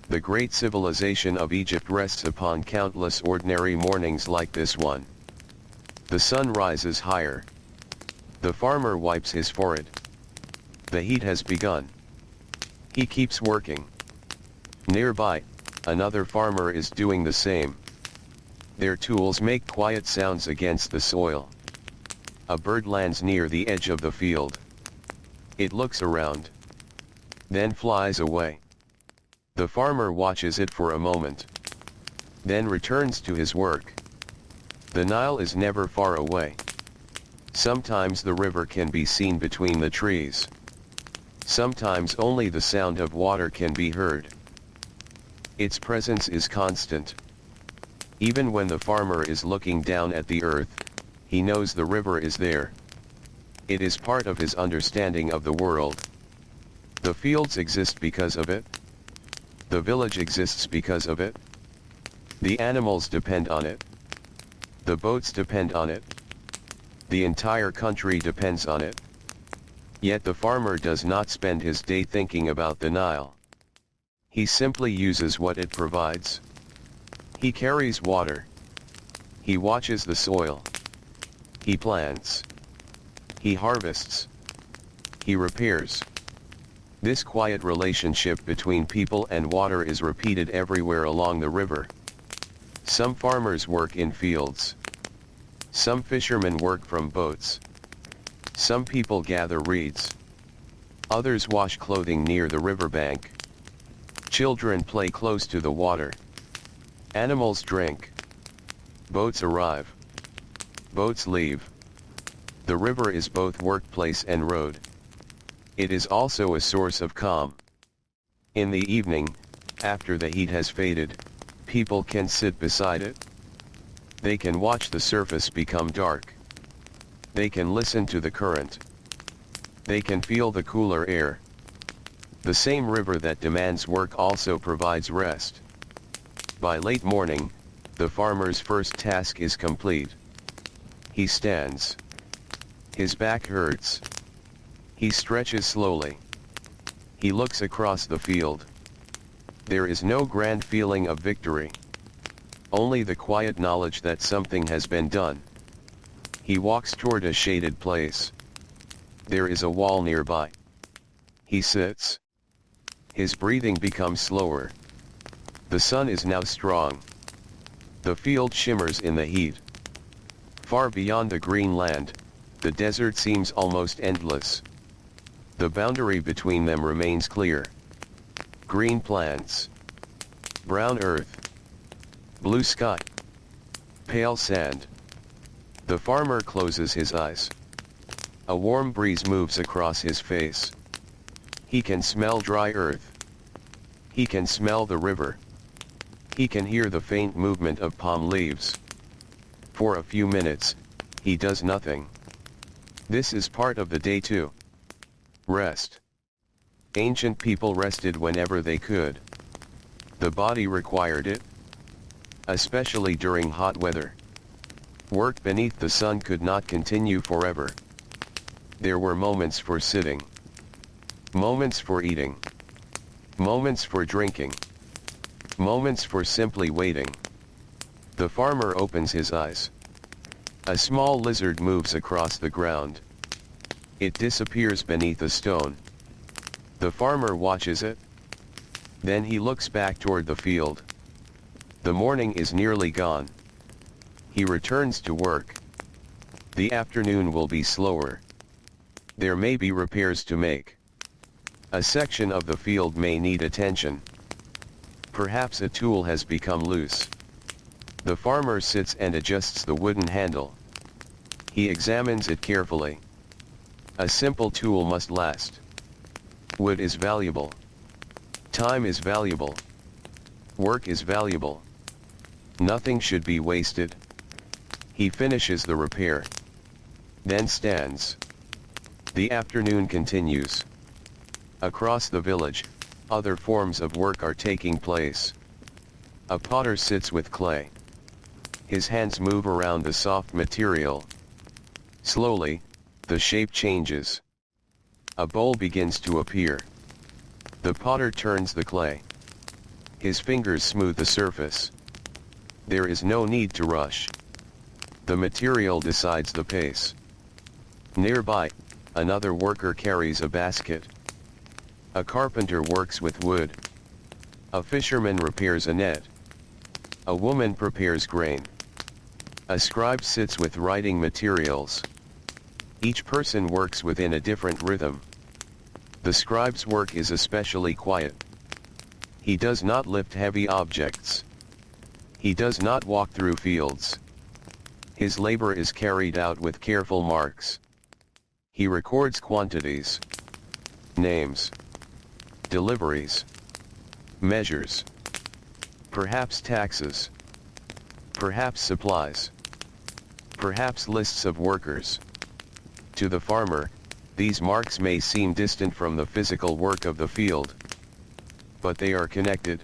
The great civilization of Egypt rests upon countless ordinary mornings like this one. The sun rises higher. The farmer wipes his forehead. The heat has begun. He keeps working. Nearby, another farmer is doing the same. Their tools make quiet sounds against the soil. A bird lands near the edge of the field. It looks around. Then flies away. The farmer watches it for a moment. Then returns to his work. The Nile is never far away. Sometimes the river can be seen between the trees. Sometimes only the sound of water can be heard. Its presence is constant. Even when the farmer is looking down at the earth, he knows the river is there. It is part of his understanding of the world. The fields exist because of it. The village exists because of it. The animals depend on it. The boats depend on it. The entire country depends on it. Yet the farmer does not spend his day thinking about the Nile. He simply uses what it provides. He carries water. He watches the soil. He plants. He harvests. He repairs. This quiet relationship between people and water is repeated everywhere along the river. Some farmers work in fields. Some fishermen work from boats. Some people gather reeds. Others wash clothing near the riverbank. Children play close to the water. Animals drink. Boats arrive. Boats leave. The river is both workplace and road. It is also a source of calm. In the evening, after the heat has faded, people can sit beside it. They can watch the surface become dark. They can listen to the current. They can feel the cooler air. The same river that demands work also provides rest. By late morning, the farmer's first task is complete. He stands. His back hurts. He stretches slowly. He looks across the field. There is no grand feeling of victory. Only the quiet knowledge that something has been done. He walks toward a shaded place. There is a wall nearby. He sits. His breathing becomes slower. The sun is now strong. The field shimmers in the heat. Far beyond the green land, the desert seems almost endless. The boundary between them remains clear. Green plants. Brown earth. Blue sky. Pale sand. The farmer closes his eyes. A warm breeze moves across his face. He can smell dry earth. He can smell the river. He can hear the faint movement of palm leaves. For a few minutes, he does nothing. This is part of the day too. Rest. Ancient people rested whenever they could. The body required it, especially during hot weather. Work beneath the sun could not continue forever. There were moments for sitting, moments for eating, moments for drinking, moments for simply waiting. The farmer opens his eyes. A small lizard moves across the ground. It disappears beneath a stone. The farmer watches it. Then he looks back toward the field. The morning is nearly gone. He returns to work. The afternoon will be slower. There may be repairs to make. A section of the field may need attention. Perhaps a tool has become loose. The farmer sits and adjusts the wooden handle. He examines it carefully. A simple tool must last. Wood is valuable. Time is valuable. Work is valuable. Nothing should be wasted. He finishes the repair. Then stands. The afternoon continues. Across the village, other forms of work are taking place. A potter sits with clay. His hands move around the soft material. Slowly, the shape changes. A bowl begins to appear. The potter turns the clay. His fingers smooth the surface. There is no need to rush. The material decides the pace. Nearby, another worker carries a basket. A carpenter works with wood. A fisherman repairs a net. A woman prepares grain. A scribe sits with writing materials. Each person works within a different rhythm. The scribe's work is especially quiet. He does not lift heavy objects. He does not walk through fields. His labor is carried out with careful marks. He records quantities, names, deliveries, measures, perhaps taxes, perhaps supplies, perhaps lists of workers. To the farmer, these marks may seem distant from the physical work of the field, but they are connected.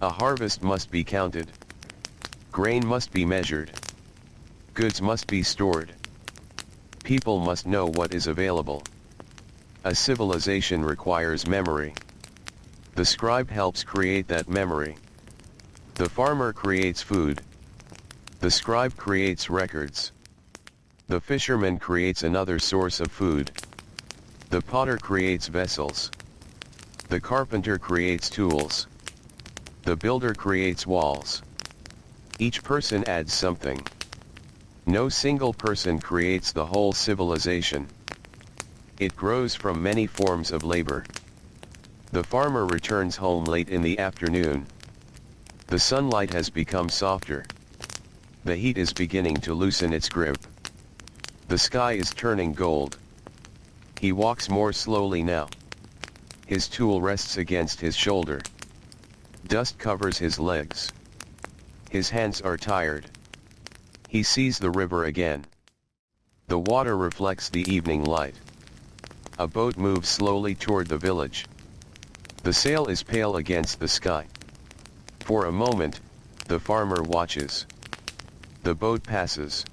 A harvest must be counted. Grain must be measured. Goods must be stored. People must know what is available. A civilization requires memory. The scribe helps create that memory. The farmer creates food. The scribe creates records. The fisherman creates another source of food. The potter creates vessels. The carpenter creates tools. The builder creates walls. Each person adds something. No single person creates the whole civilization. It grows from many forms of labor. The farmer returns home late in the afternoon. The sunlight has become softer. The heat is beginning to loosen its grip. The sky is turning gold. He walks more slowly now. His tool rests against his shoulder. Dust covers his legs. His hands are tired. He sees the river again. The water reflects the evening light. A boat moves slowly toward the village. The sail is pale against the sky. For a moment, the farmer watches. The boat passes.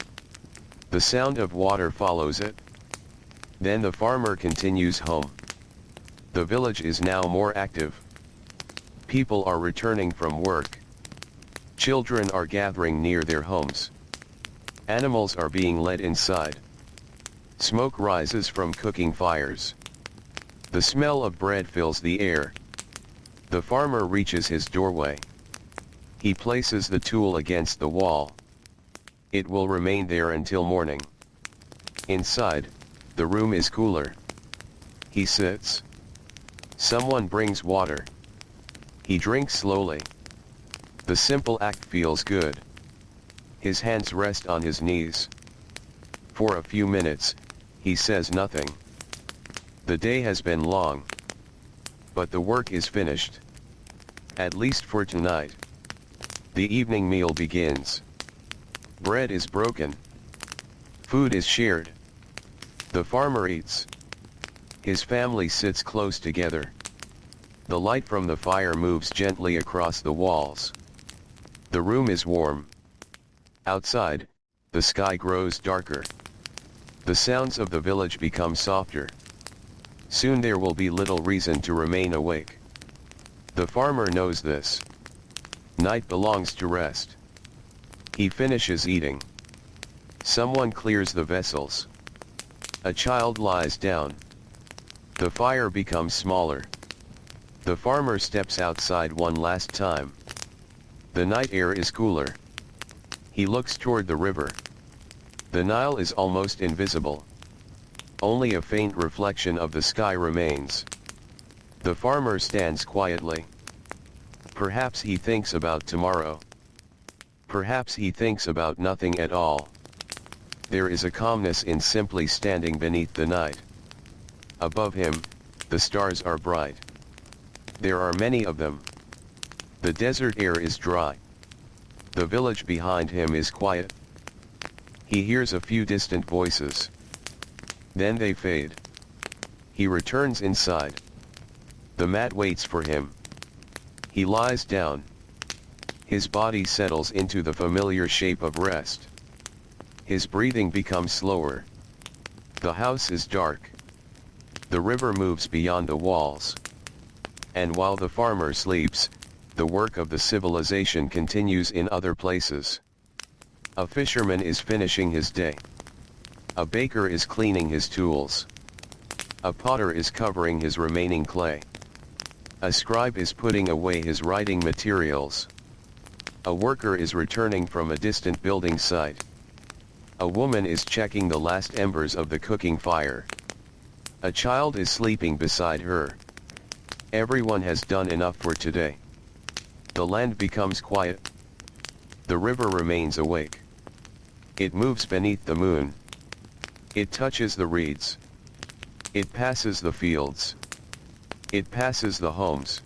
The sound of water follows it. Then the farmer continues home. The village is now more active. People are returning from work. Children are gathering near their homes. Animals are being led inside. Smoke rises from cooking fires. The smell of bread fills the air. The farmer reaches his doorway. He places the tool against the wall. It will remain there until morning. Inside, the room is cooler. He sits. Someone brings water. He drinks slowly. The simple act feels good. His hands rest on his knees. For a few minutes, he says nothing. The day has been long. But the work is finished. At least for tonight. The evening meal begins. Bread is broken. Food is shared. The farmer eats. His family sits close together. The light from the fire moves gently across the walls. The room is warm. Outside, the sky grows darker. The sounds of the village become softer. Soon there will be little reason to remain awake. The farmer knows this. Night belongs to rest. He finishes eating. Someone clears the vessels. A child lies down. The fire becomes smaller. The farmer steps outside one last time. The night air is cooler. He looks toward the river. The Nile is almost invisible. Only a faint reflection of the sky remains. The farmer stands quietly. Perhaps he thinks about tomorrow. Perhaps he thinks about nothing at all. There is a calmness in simply standing beneath the night. Above him, the stars are bright. There are many of them. The desert air is dry. The village behind him is quiet. He hears a few distant voices. Then they fade. He returns inside. The mat waits for him. He lies down. His body settles into the familiar shape of rest. His breathing becomes slower. The house is dark. The river moves beyond the walls. And while the farmer sleeps, the work of the civilization continues in other places. A fisherman is finishing his day. A baker is cleaning his tools. A potter is covering his remaining clay. A scribe is putting away his writing materials. A worker is returning from a distant building site. A woman is checking the last embers of the cooking fire. A child is sleeping beside her. Everyone has done enough for today. The land becomes quiet. The river remains awake. It moves beneath the moon. It touches the reeds. It passes the fields. It passes the homes.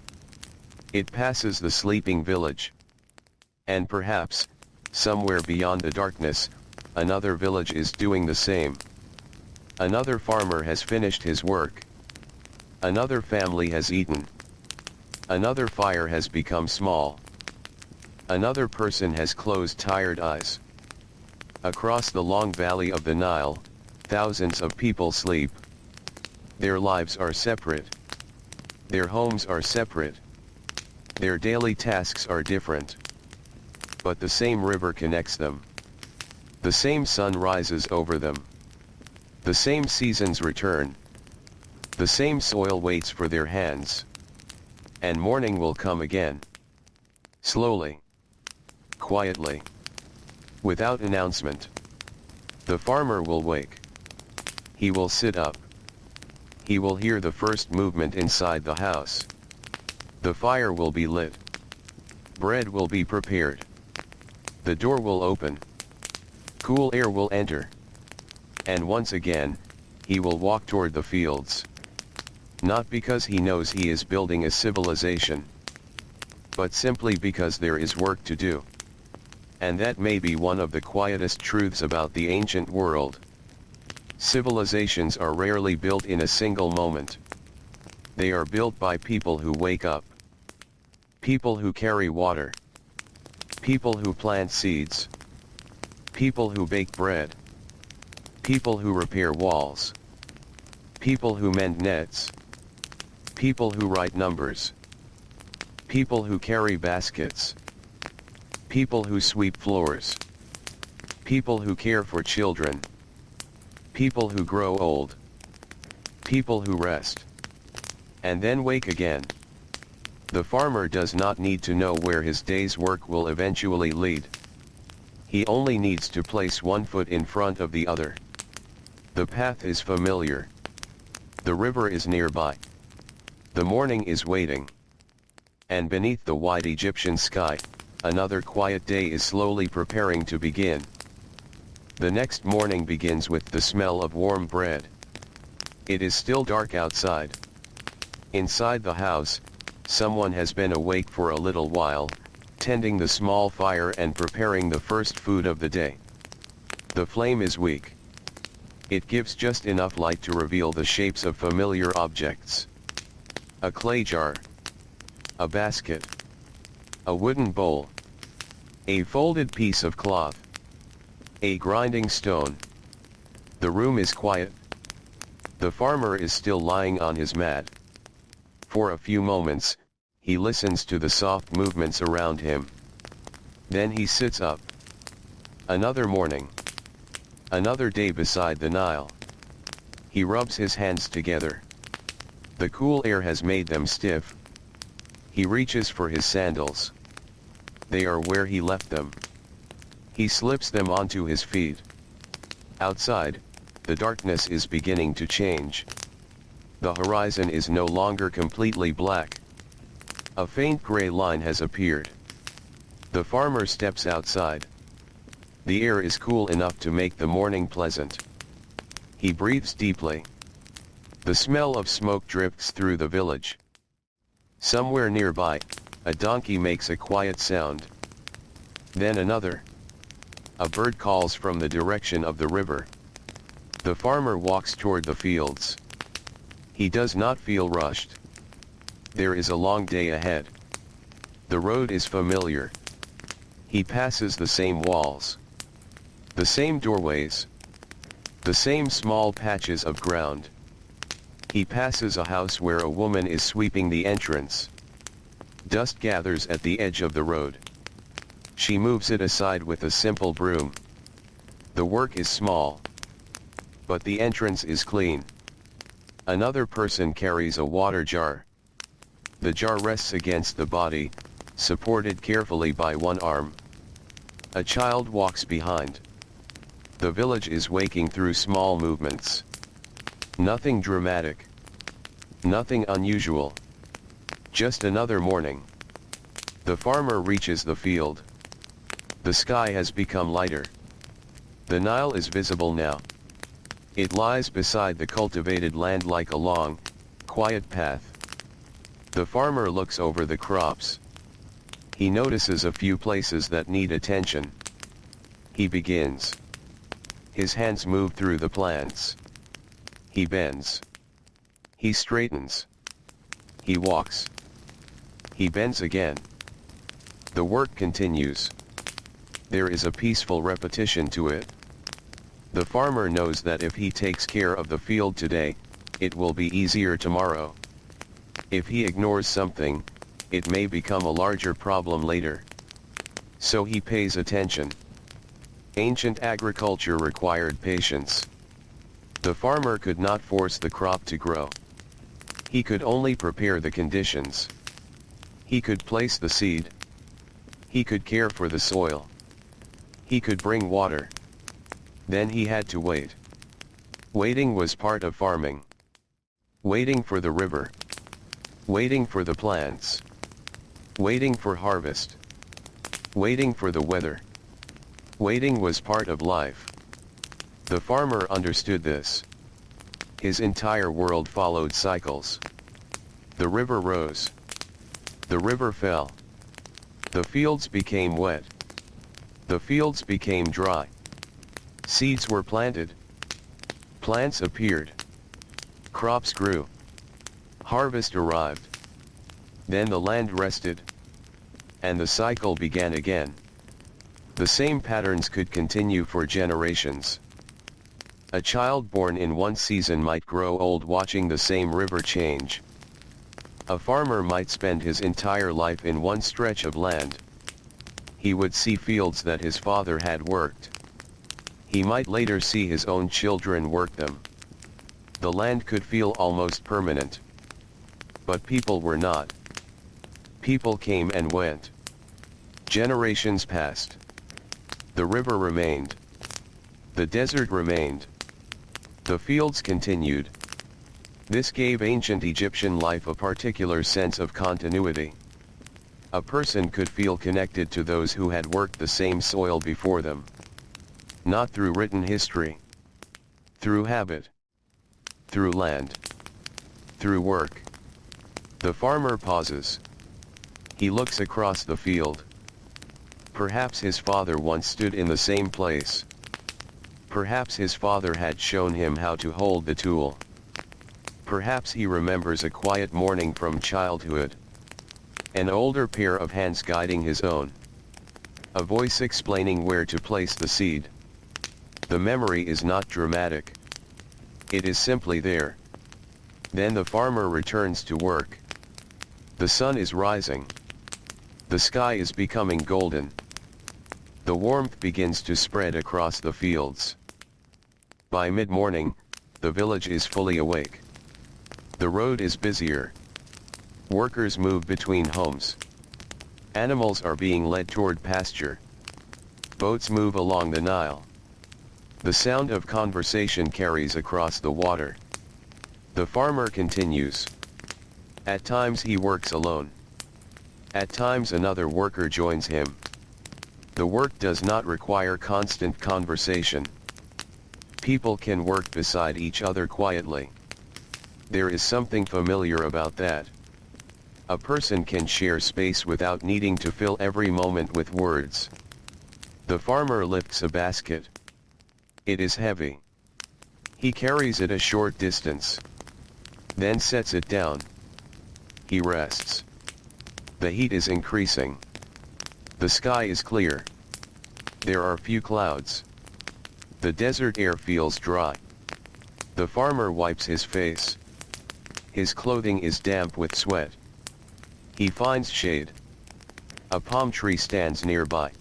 It passes the sleeping village. And perhaps, somewhere beyond the darkness, another village is doing the same. Another farmer has finished his work. Another family has eaten. Another fire has become small. Another person has closed tired eyes. Across the long valley of the Nile, thousands of people sleep. Their lives are separate. Their homes are separate. Their daily tasks are different. But the same river connects them. The same sun rises over them. The same seasons return. The same soil waits for their hands. And morning will come again. Slowly. Quietly. Without announcement. The farmer will wake. He will sit up. He will hear the first movement inside the house. The fire will be lit. Bread will be prepared. The door will open. Cool air will enter. And once again, he will walk toward the fields. Not because he knows he is building a civilization, but simply because there is work to do. And that may be one of the quietest truths about the ancient world. Civilizations are rarely built in a single moment. They are built by people who wake up. People who carry water. People who plant seeds. People who bake bread. People who repair walls. People who mend nets. People who write numbers. People who carry baskets. People who sweep floors. People who care for children. People who grow old. People who rest. And then wake again. The farmer does not need to know where his day's work will eventually lead. He only needs to place one foot in front of the other. The path is familiar. The river is nearby. The morning is waiting. And beneath the wide Egyptian sky, another quiet day is slowly preparing to begin. The next morning begins with the smell of warm bread. It is still dark outside. Inside the house, someone has been awake for a little while, tending the small fire and preparing the first food of the day. The flame is weak. It gives just enough light to reveal the shapes of familiar objects. A clay jar. A basket. A wooden bowl. A folded piece of cloth. A grinding stone. The room is quiet. The farmer is still lying on his mat. For a few moments, he listens to the soft movements around him. Then he sits up. Another morning. Another day beside the Nile. He rubs his hands together. The cool air has made them stiff. He reaches for his sandals. They are where he left them. He slips them onto his feet. Outside, the darkness is beginning to change. The horizon is no longer completely black. A faint gray line has appeared. The farmer steps outside. The air is cool enough to make the morning pleasant. He breathes deeply. The smell of smoke drifts through the village. Somewhere nearby, a donkey makes a quiet sound. Then another. A bird calls from the direction of the river. The farmer walks toward the fields. He does not feel rushed. There is a long day ahead. The road is familiar. He passes the same walls. The same doorways. The same small patches of ground. He passes a house where a woman is sweeping the entrance. Dust gathers at the edge of the road. She moves it aside with a simple broom. The work is small. But the entrance is clean. Another person carries a water jar. The jar rests against the body, supported carefully by one arm. A child walks behind. The village is waking through small movements. Nothing dramatic. Nothing unusual. Just another morning. The farmer reaches the field. The sky has become lighter. The Nile is visible now. It lies beside the cultivated land like a long, quiet path. The farmer looks over the crops. He notices a few places that need attention. He begins. His hands move through the plants. He bends. He straightens. He walks. He bends again. The work continues. There is a peaceful repetition to it. The farmer knows that if he takes care of the field today, it will be easier tomorrow. If he ignores something, it may become a larger problem later. So he pays attention. Ancient agriculture required patience. The farmer could not force the crop to grow. He could only prepare the conditions. He could place the seed. He could care for the soil. He could bring water. Then he had to wait. Waiting was part of farming. Waiting for the river. Waiting for the plants. Waiting for harvest. Waiting for the weather. Waiting was part of life. The farmer understood this. His entire world followed cycles. The river rose. The river fell. The fields became wet. The fields became dry. Seeds were planted. Plants appeared. Crops grew. Harvest arrived. Then the land rested. And the cycle began again. The same patterns could continue for generations. A child born in one season might grow old watching the same river change. A farmer might spend his entire life in one stretch of land. He would see fields that his father had worked. He might later see his own children work them. The land could feel almost permanent. But people were not. People came and went. Generations passed. The river remained. The desert remained. The fields continued. This gave ancient Egyptian life a particular sense of continuity. A person could feel connected to those who had worked the same soil before them. Not through written history. Through habit. Through land. Through work. The farmer pauses. He looks across the field. Perhaps his father once stood in the same place. Perhaps his father had shown him how to hold the tool. Perhaps he remembers a quiet morning from childhood. An older pair of hands guiding his own. A voice explaining where to place the seed. The memory is not dramatic. It is simply there. Then the farmer returns to work. The sun is rising. The sky is becoming golden. The warmth begins to spread across the fields. By mid-morning, the village is fully awake. The road is busier. Workers move between homes. Animals are being led toward pasture. Boats move along the Nile. The sound of conversation carries across the water. The farmer continues. At times he works alone. At times another worker joins him. The work does not require constant conversation. People can work beside each other quietly. There is something familiar about that. A person can share space without needing to fill every moment with words. The farmer lifts a basket. It is heavy. He carries it a short distance. Then sets it down. He rests. The heat is increasing. The sky is clear. There are few clouds. The desert air feels dry. The farmer wipes his face. His clothing is damp with sweat. He finds shade. A palm tree stands nearby.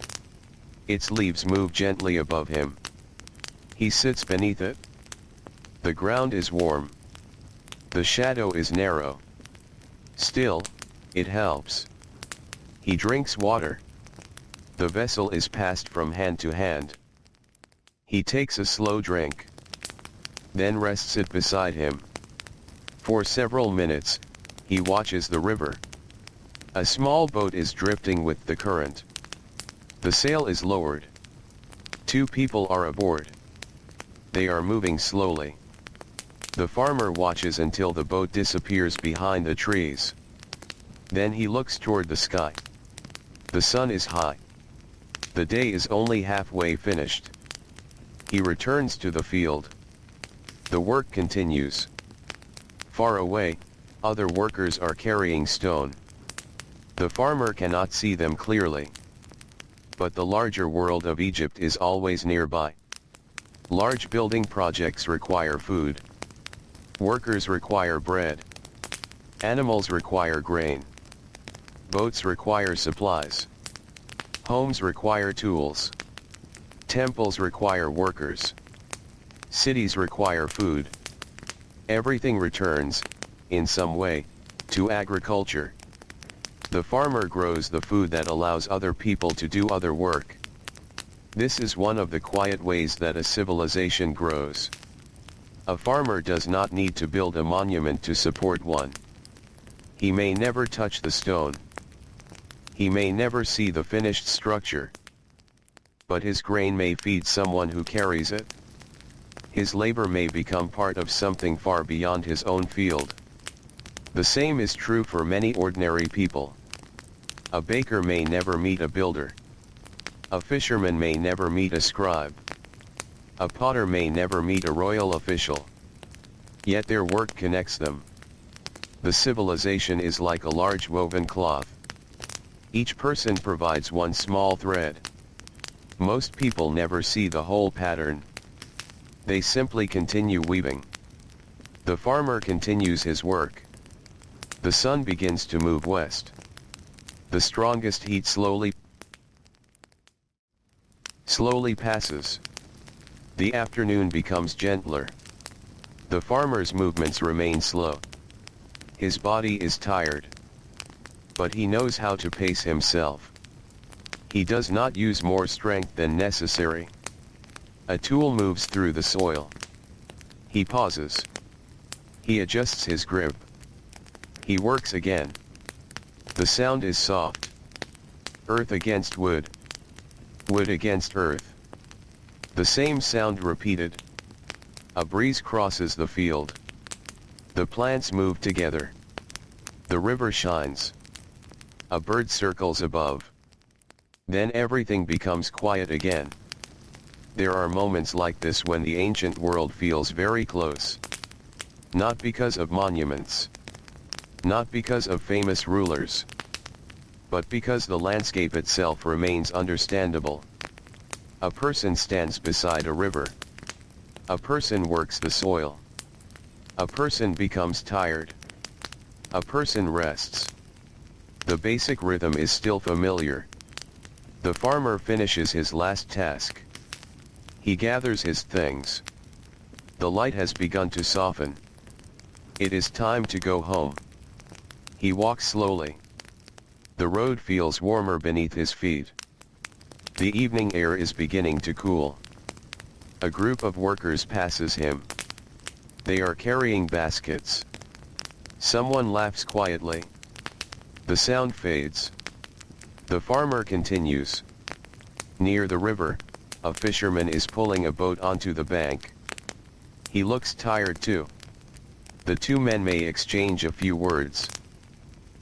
Its leaves move gently above him. He sits beneath it. The ground is warm. The shadow is narrow. Still, it helps. He drinks water. The vessel is passed from hand to hand. He takes a slow drink. Then rests it beside him. For several minutes, he watches the river. A small boat is drifting with the current. The sail is lowered. 2 people are aboard. They are moving slowly. The farmer watches until the boat disappears behind the trees. Then he looks toward the sky. The sun is high. The day is only halfway finished. He returns to the field. The work continues. Far away, other workers are carrying stone. The farmer cannot see them clearly. But the larger world of Egypt is always nearby. Large building projects require food. Workers require bread. Animals require grain. Boats require supplies. Homes require tools. Temples require workers. Cities require food. Everything returns, in some way, to agriculture. The farmer grows the food that allows other people to do other work. This is one of the quiet ways that a civilization grows. A farmer does not need to build a monument to support one. He may never touch the stone. He may never see the finished structure. But his grain may feed someone who carries it. His labor may become part of something far beyond his own field. The same is true for many ordinary people. A baker may never meet a builder. A fisherman may never meet a scribe. A potter may never meet a royal official. Yet their work connects them. The civilization is like a large woven cloth. Each person provides one small thread. Most people never see the whole pattern. They simply continue weaving. The farmer continues his work. The sun begins to move west. The strongest heat slowly passes. The afternoon becomes gentler. The farmer's movements remain slow. His body is tired. But he knows how to pace himself. He does not use more strength than necessary. A tool moves through the soil. He pauses. He adjusts his grip. He works again. The sound is soft. Earth against wood. Wood against earth. The same sound repeated. A breeze crosses the field. The plants move together. The river shines. A bird circles above. Then everything becomes quiet again. There are moments like this when the ancient world feels very close. Not because of monuments. Not because of famous rulers. But because the landscape itself remains understandable. A person stands beside a river. A person works the soil. A person becomes tired. A person rests. The basic rhythm is still familiar. The farmer finishes his last task. He gathers his things. The light has begun to soften. It is time to go home. He walks slowly. The road feels warmer beneath his feet. The evening air is beginning to cool. A group of workers passes him. They are carrying baskets. Someone laughs quietly. The sound fades. The farmer continues. Near the river, a fisherman is pulling a boat onto the bank. He looks tired too. The two men may exchange a few words.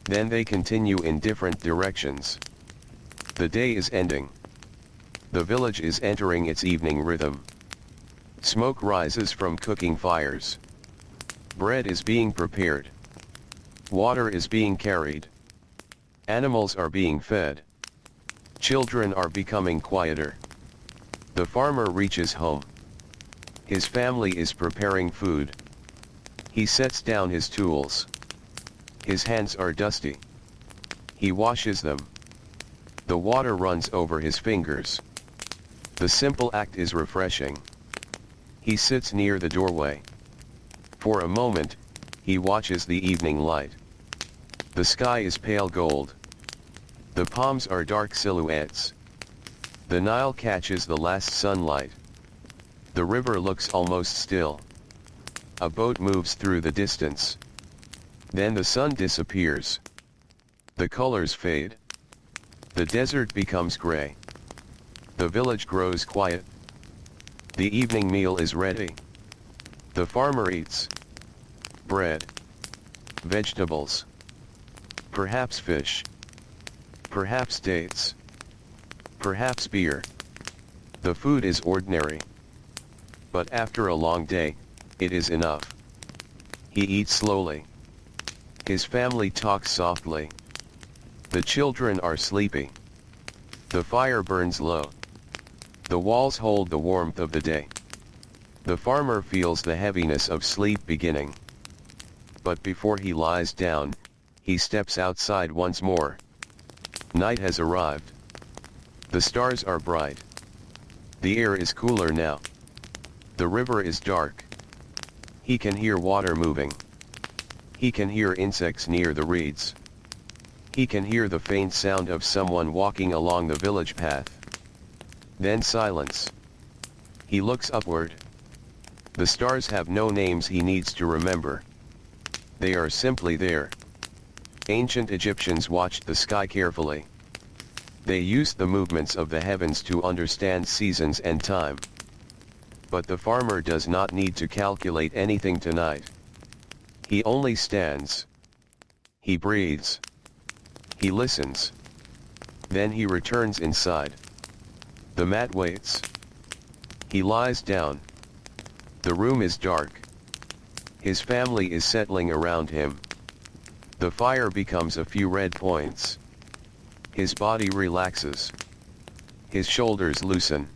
Then they continue in different directions. The day is ending. The village is entering its evening rhythm. Smoke rises from cooking fires. Bread is being prepared. Water is being carried. Animals are being fed. Children are becoming quieter. The farmer reaches home. His family is preparing food. He sets down his tools. His hands are dusty. He washes them. The water runs over his fingers. The simple act is refreshing. He sits near the doorway. For a moment, he watches the evening light. The sky is pale gold. The palms are dark silhouettes. The Nile catches the last sunlight. The river looks almost still. A boat moves through the distance. Then the sun disappears. The colors fade. The desert becomes gray. The village grows quiet. The evening meal is ready. The farmer eats bread, vegetables, perhaps fish, perhaps dates, perhaps beer. The food is ordinary. But after a long day, it is enough. He eats slowly. His family talks softly. The children are sleepy. The fire burns low. The walls hold the warmth of the day. The farmer feels the heaviness of sleep beginning. But before he lies down, he steps outside once more. Night has arrived. The stars are bright. The air is cooler now. The river is dark. He can hear water moving. He can hear insects near the reeds. He can hear the faint sound of someone walking along the village path. Then silence. He looks upward. The stars have no names he needs to remember. They are simply there. Ancient Egyptians watched the sky carefully. They used the movements of the heavens to understand seasons and time. But the farmer does not need to calculate anything tonight. He only stands. He breathes. He listens. Then he returns inside. The mat waits. He lies down. The room is dark. His family is settling around him. The fire becomes a few red points. His body relaxes. His shoulders loosen.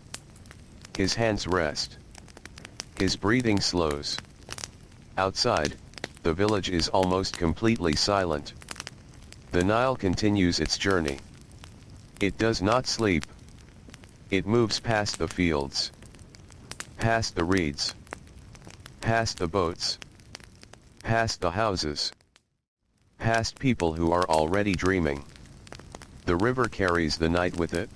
His hands rest. His breathing slows. Outside, the village is almost completely silent. The Nile continues its journey. It does not sleep. It moves past the fields. Past the reeds. Past the boats. Past the houses. Past people who are already dreaming. The river carries the night with it.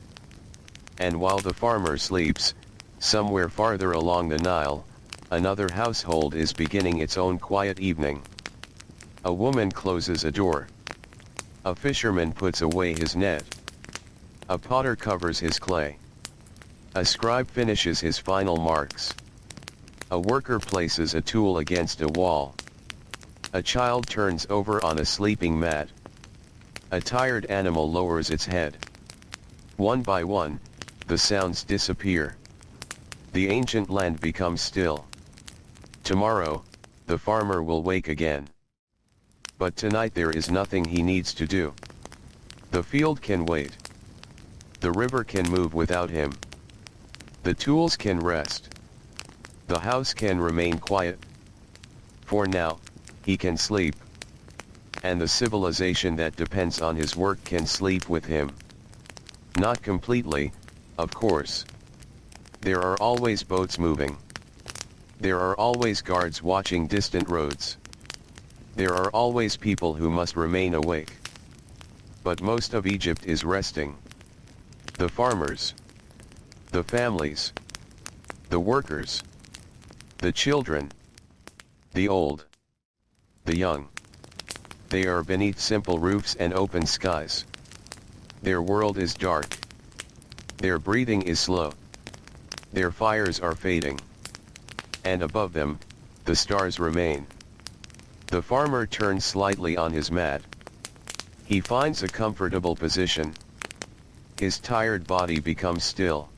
And while the farmer sleeps, somewhere farther along the Nile, another household is beginning its own quiet evening. A woman closes a door. A fisherman puts away his net. A potter covers his clay. A scribe finishes his final marks. A worker places a tool against a wall. A child turns over on a sleeping mat. A tired animal lowers its head. One by one, the sounds disappear. The ancient land becomes still. Tomorrow, the farmer will wake again. But tonight there is nothing he needs to do. The field can wait. The river can move without him. The tools can rest. The house can remain quiet. For now, he can sleep. And the civilization that depends on his work can sleep with him. Not completely, of course. There are always boats moving. There are always guards watching distant roads. There are always people who must remain awake. But most of Egypt is resting. The farmers. The families. The workers. The children. The old. The young. They are beneath simple roofs and open skies. Their world is dark. Their breathing is slow. Their fires are fading. And above them, the stars remain. The farmer turns slightly on his mat. He finds a comfortable position. His tired body becomes still.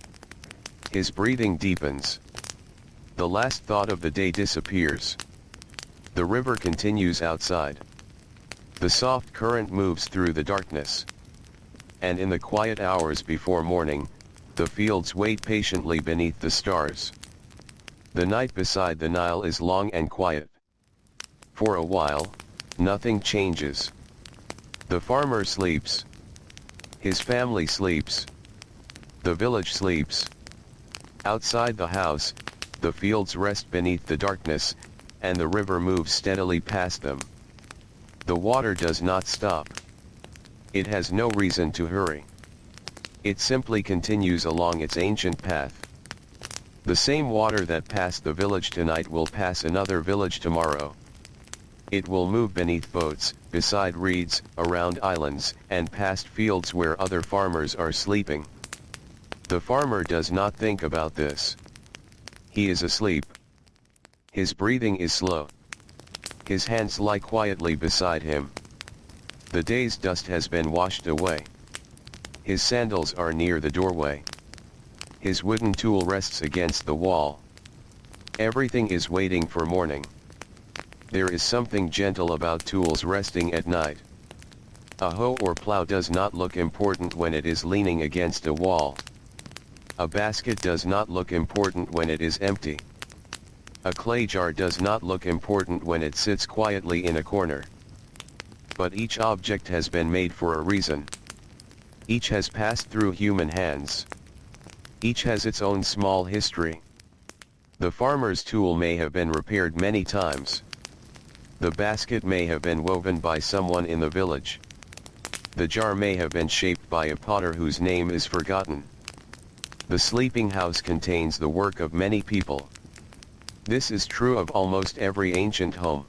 His breathing deepens. The last thought of the day disappears. The river continues outside. The soft current moves through the darkness. And in the quiet hours before morning, the fields wait patiently beneath the stars. The night beside the Nile is long and quiet. For a while, nothing changes. The farmer sleeps. His family sleeps. The village sleeps. Outside the house, the fields rest beneath the darkness, and the river moves steadily past them. The water does not stop. It has no reason to hurry. It simply continues along its ancient path. The same water that passed the village tonight will pass another village tomorrow. It will move beneath boats, beside reeds, around islands, and past fields where other farmers are sleeping. The farmer does not think about this. He is asleep. His breathing is slow. His hands lie quietly beside him. The day's dust has been washed away. His sandals are near the doorway. His wooden tool rests against the wall. Everything is waiting for morning. There is something gentle about tools resting at night. A hoe or plow does not look important when it is leaning against a wall. A basket does not look important when it is empty. A clay jar does not look important when it sits quietly in a corner. But each object has been made for a reason. Each has passed through human hands. Each has its own small history. The farmer's tool may have been repaired many times. The basket may have been woven by someone in the village. The jar may have been shaped by a potter whose name is forgotten. The sleeping house contains the work of many people. This is true of almost every ancient home.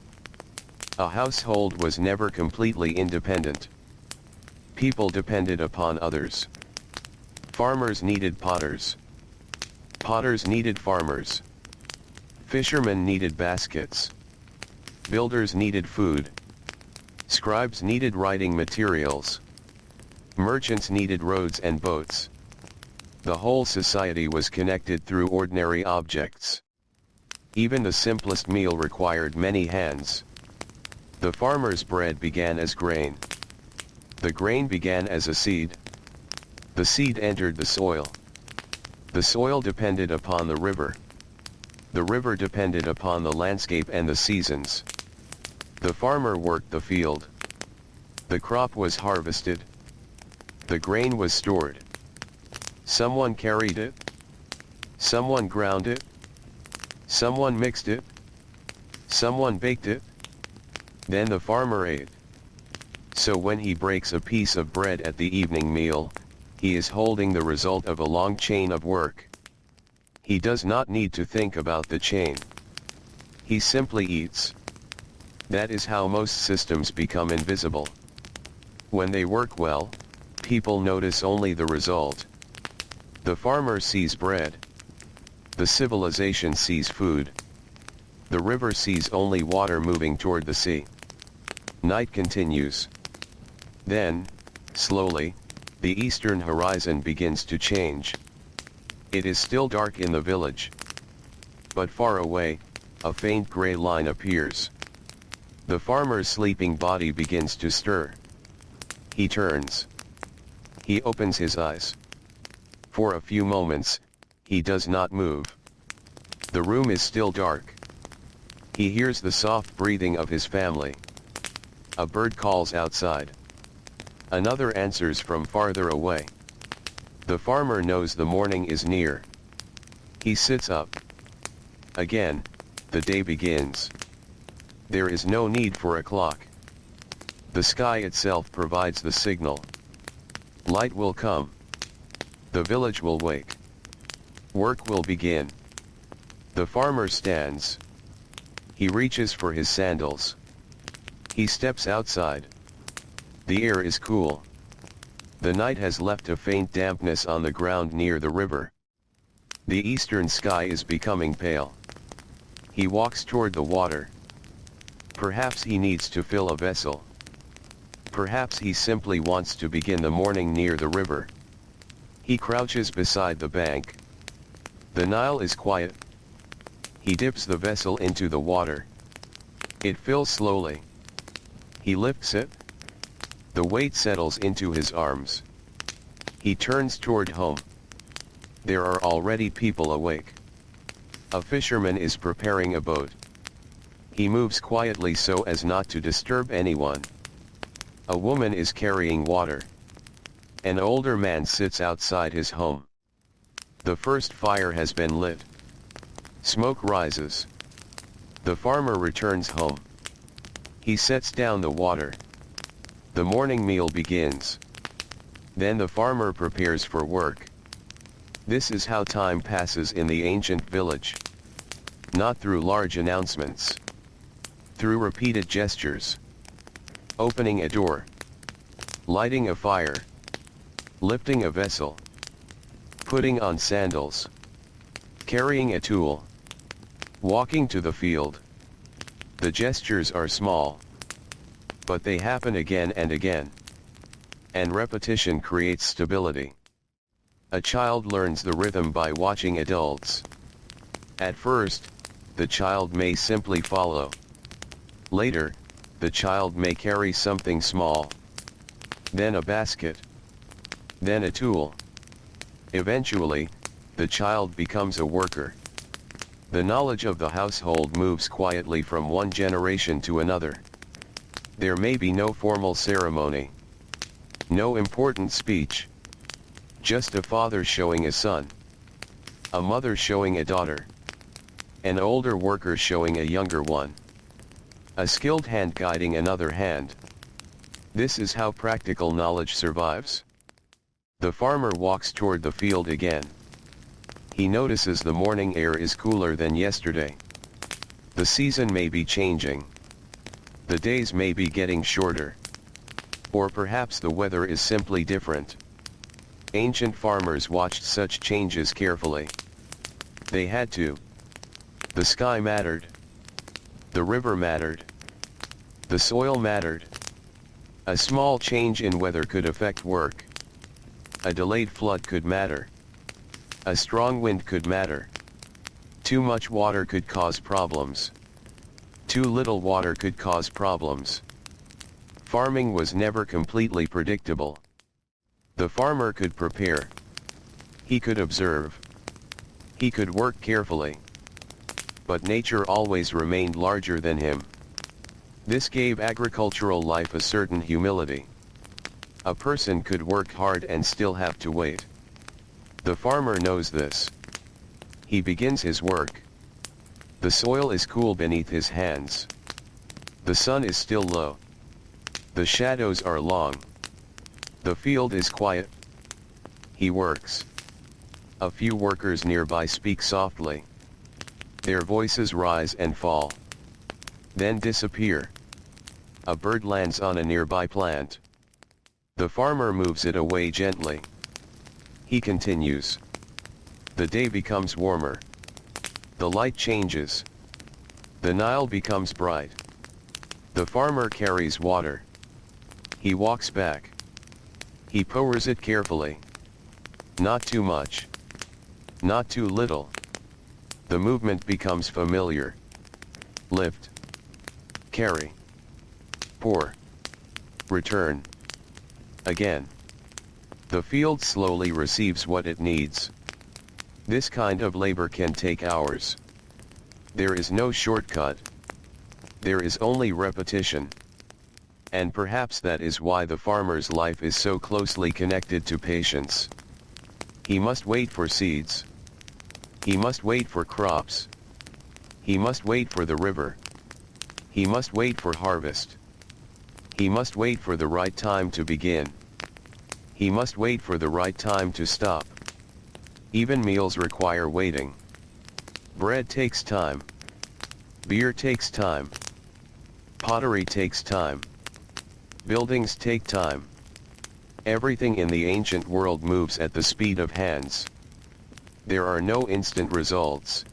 A household was never completely independent. People depended upon others. Farmers needed potters. Potters needed farmers. Fishermen needed baskets. Builders needed food. Scribes needed writing materials. Merchants needed roads and boats. The whole society was connected through ordinary objects. Even the simplest meal required many hands. The farmer's bread began as grain. The grain began as a seed. The seed entered the soil. The soil depended upon the river. The river depended upon the landscape and the seasons. The farmer worked the field. The crop was harvested. The grain was stored. Someone carried it. Someone ground it. Someone mixed it. Someone baked it. Then the farmer ate. So when he breaks a piece of bread at the evening meal, he is holding the result of a long chain of work. He does not need to think about the chain. He simply eats. That is how most systems become invisible. When they work well, people notice only the result. The farmer sees bread. The civilization sees food. The river sees only water moving toward the sea. Night continues. Then, slowly, the eastern horizon begins to change. It is still dark in the village. But far away, a faint gray line appears. The farmer's sleeping body begins to stir. He turns. He opens his eyes. For a few moments, he does not move. The room is still dark. He hears the soft breathing of his family. A bird calls outside. Another answers from farther away. The farmer knows the morning is near. He sits up. Again, the day begins. There is no need for a clock. The sky itself provides the signal. Light will come. The village will wake. Work will begin. The farmer stands. He reaches for his sandals. He steps outside. The air is cool. The night has left a faint dampness on the ground near the river. The eastern sky is becoming pale. He walks toward the water. Perhaps he needs to fill a vessel. Perhaps he simply wants to begin the morning near the river. He crouches beside the bank. The Nile is quiet. He dips the vessel into the water. It fills slowly. He lifts it. The weight settles into his arms. He turns toward home. There are already people awake. A fisherman is preparing a boat. He moves quietly so as not to disturb anyone. A woman is carrying water. An older man sits outside his home. The first fire has been lit. Smoke rises. The farmer returns home. He sets down the water. The morning meal begins. Then the farmer prepares for work. This is how time passes in the ancient village. Not through large announcements. Through repeated gestures. Opening a door. Lighting a fire. Lifting a vessel. Putting on sandals. Carrying a tool. Walking to the field. The gestures are small. But they happen again and again. And repetition creates stability. A child learns the rhythm by watching adults. At first, the child may simply follow. Later, the child may carry something small. Then a basket. Then a tool. Eventually, the child becomes a worker. The knowledge of the household moves quietly from one generation to another. There may be no formal ceremony. No important speech. Just a father showing a son. A mother showing a daughter. An older worker showing a younger one. A skilled hand guiding another hand. This is how practical knowledge survives. The farmer walks toward the field again. He notices the morning air is cooler than yesterday. The season may be changing. The days may be getting shorter. Or perhaps the weather is simply different. Ancient farmers watched such changes carefully. They had to. The sky mattered. The river mattered. The soil mattered. A small change in weather could affect work. A delayed flood could matter. A strong wind could matter. Too much water could cause problems. Too little water could cause problems. Farming was never completely predictable. The farmer could prepare. He could observe. He could work carefully. But nature always remained larger than him. This gave agricultural life a certain humility. A person could work hard and still have to wait. The farmer knows this. He begins his work. The soil is cool beneath his hands. The sun is still low. The shadows are long. The field is quiet. He works. A few workers nearby speak softly. Their voices rise and fall. Then disappear. A bird lands on a nearby plant. The farmer moves it away gently. He continues. The day becomes warmer. The light changes. The Nile becomes bright. The farmer carries water. He walks back. He pours it carefully. Not too much. Not too little. The movement becomes familiar. Lift. Carry. Pour. Return. Again. The field slowly receives what it needs. This kind of labor can take hours. There is no shortcut. There is only repetition. And perhaps that is why the farmer's life is so closely connected to patience. He must wait for seeds. He must wait for crops. He must wait for the river. He must wait for harvest. He must wait for the right time to begin. He must wait for the right time to stop. Even meals require waiting. Bread takes time. Beer takes time. Pottery takes time. Buildings take time. Everything in the ancient world moves at the speed of hands. There are no instant results.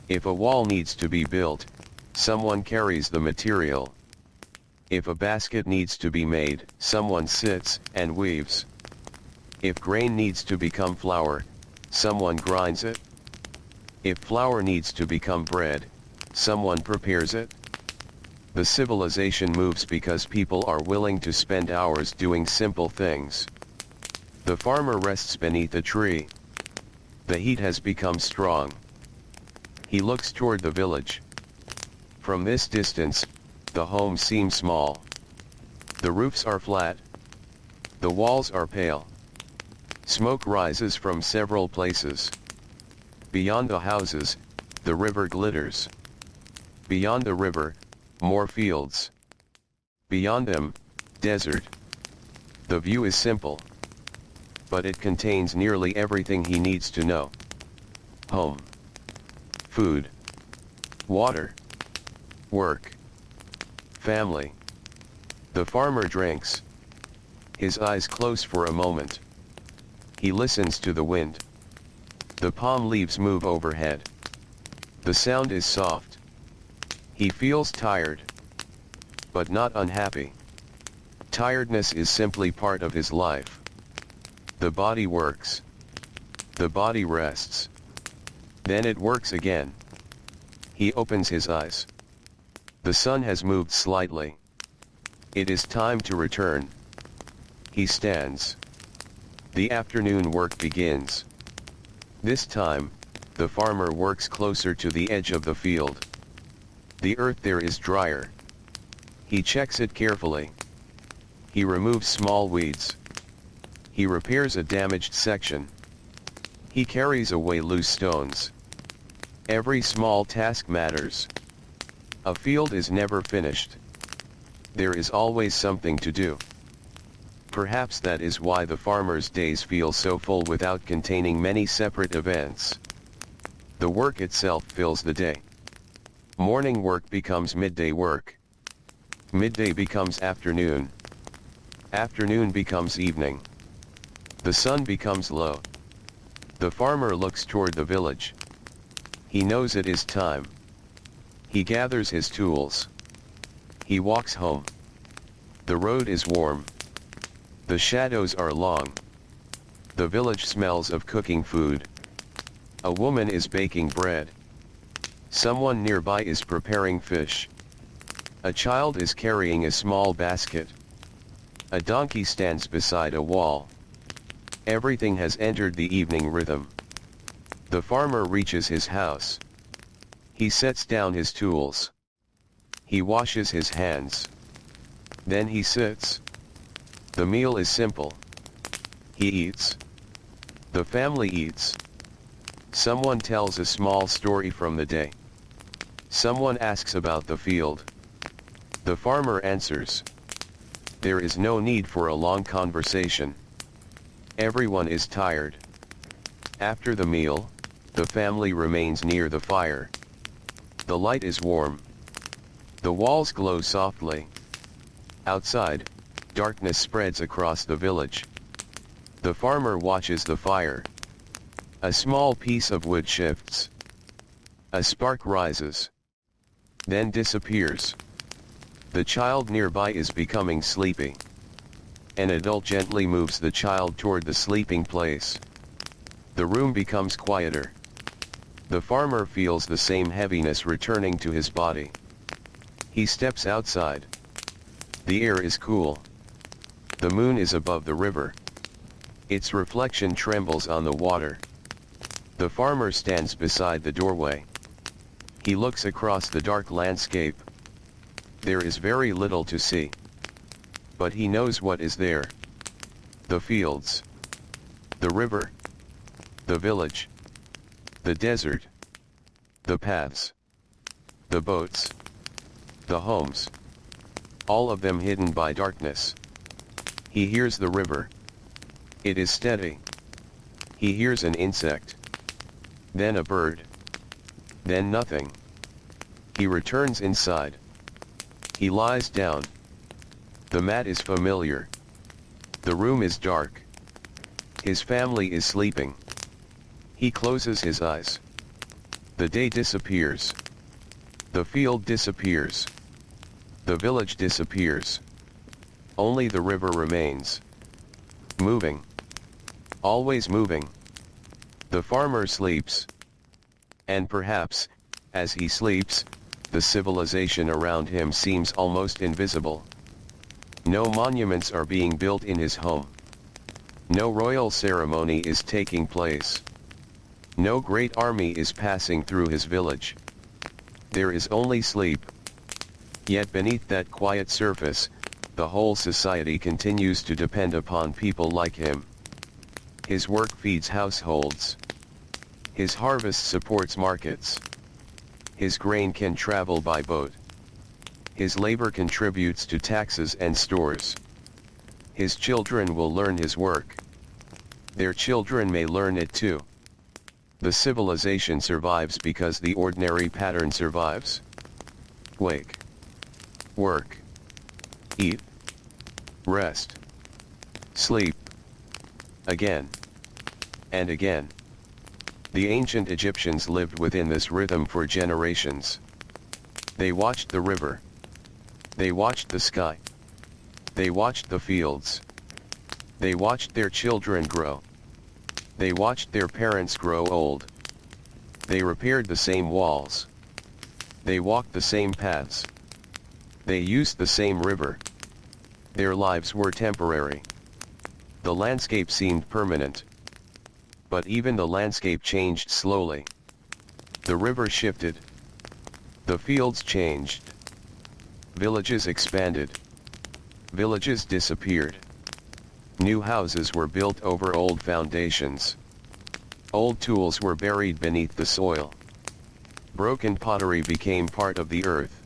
If a wall needs to be built, someone carries the material. If a basket needs to be made, someone sits and weaves. If grain needs to become flour, someone grinds it. If flour needs to become bread, someone prepares it. The civilization moves because people are willing to spend hours doing simple things. The farmer rests beneath a tree. The heat has become strong. He looks toward the village. From this distance, the homes seem small. The roofs are flat. The walls are pale. Smoke rises from several places. Beyond the houses, the river glitters. Beyond the river, more fields. Beyond them, desert. The view is simple. But it contains nearly everything he needs to know. Home. Food. Water. Work. Family. The farmer drinks. His eyes close for a moment. He listens to the wind. The palm leaves move overhead. The sound is soft. He feels tired. But not unhappy. Tiredness is simply part of his life. The body works. The body rests. Then it works again. He opens his eyes. The sun has moved slightly. It is time to return. He stands. The afternoon work begins. This time, the farmer works closer to the edge of the field. The earth there is drier. He checks it carefully. He removes small weeds. He repairs a damaged section. He carries away loose stones. Every small task matters. A field is never finished. There is always something to do. Perhaps that is why the farmer's days feel so full without containing many separate events. The work itself fills the day. Morning work becomes midday work. Midday becomes afternoon. Afternoon becomes evening. The sun becomes low. The farmer looks toward the village. He knows it is time. He gathers his tools. He walks home. The road is warm. The shadows are long. The village smells of cooking food. A woman is baking bread. Someone nearby is preparing fish. A child is carrying a small basket. A donkey stands beside a wall. Everything has entered the evening rhythm. The farmer reaches his house. He sets down his tools. He washes his hands. Then he sits. The meal is simple. He eats. The family eats. Someone tells a small story from the day. Someone asks about the field. The farmer answers. There is no need for a long conversation. Everyone is tired. After the meal, the family remains near the fire. The light is warm. The walls glow softly. Outside, darkness spreads across the village. The farmer watches the fire. A small piece of wood shifts. A spark rises. Then disappears. The child nearby is becoming sleepy. An adult gently moves the child toward the sleeping place. The room becomes quieter. The farmer feels the same heaviness returning to his body. He steps outside. The air is cool. The moon is above the river. Its reflection trembles on the water. The farmer stands beside the doorway. He looks across the dark landscape. There is very little to see. But he knows what is there. The fields. The river. The village. The desert. The paths. The boats. The homes. All of them hidden by darkness. He hears the river. It is steady. He hears an insect. Then a bird. Then nothing. He returns inside. He lies down. The mat is familiar. The room is dark. His family is sleeping. He closes his eyes. The day disappears. The field disappears. The village disappears. Only the river remains. Moving. Always moving. The farmer sleeps. And perhaps, as he sleeps, the civilization around him seems almost invisible. No monuments are being built in his home. No royal ceremony is taking place. No great army is passing through his village. There is only sleep. Yet beneath that quiet surface, the whole society continues to depend upon people like him. His work feeds households. His harvest supports markets. His grain can travel by boat. His labor contributes to taxes and stores. His children will learn his work. Their children may learn it too. The civilization survives because the ordinary pattern survives. Wake. Work. Eat. Rest. Sleep. Again. And again. The ancient Egyptians lived within this rhythm for generations. They watched the river. They watched the sky. They watched the fields. They watched their children grow. They watched their parents grow old. They repaired the same walls. They walked the same paths. They used the same river. Their lives were temporary. The landscape seemed permanent. But even the landscape changed slowly. The river shifted. The fields changed. Villages expanded. Villages disappeared. New houses were built over old foundations. Old tools were buried beneath the soil. Broken pottery became part of the earth.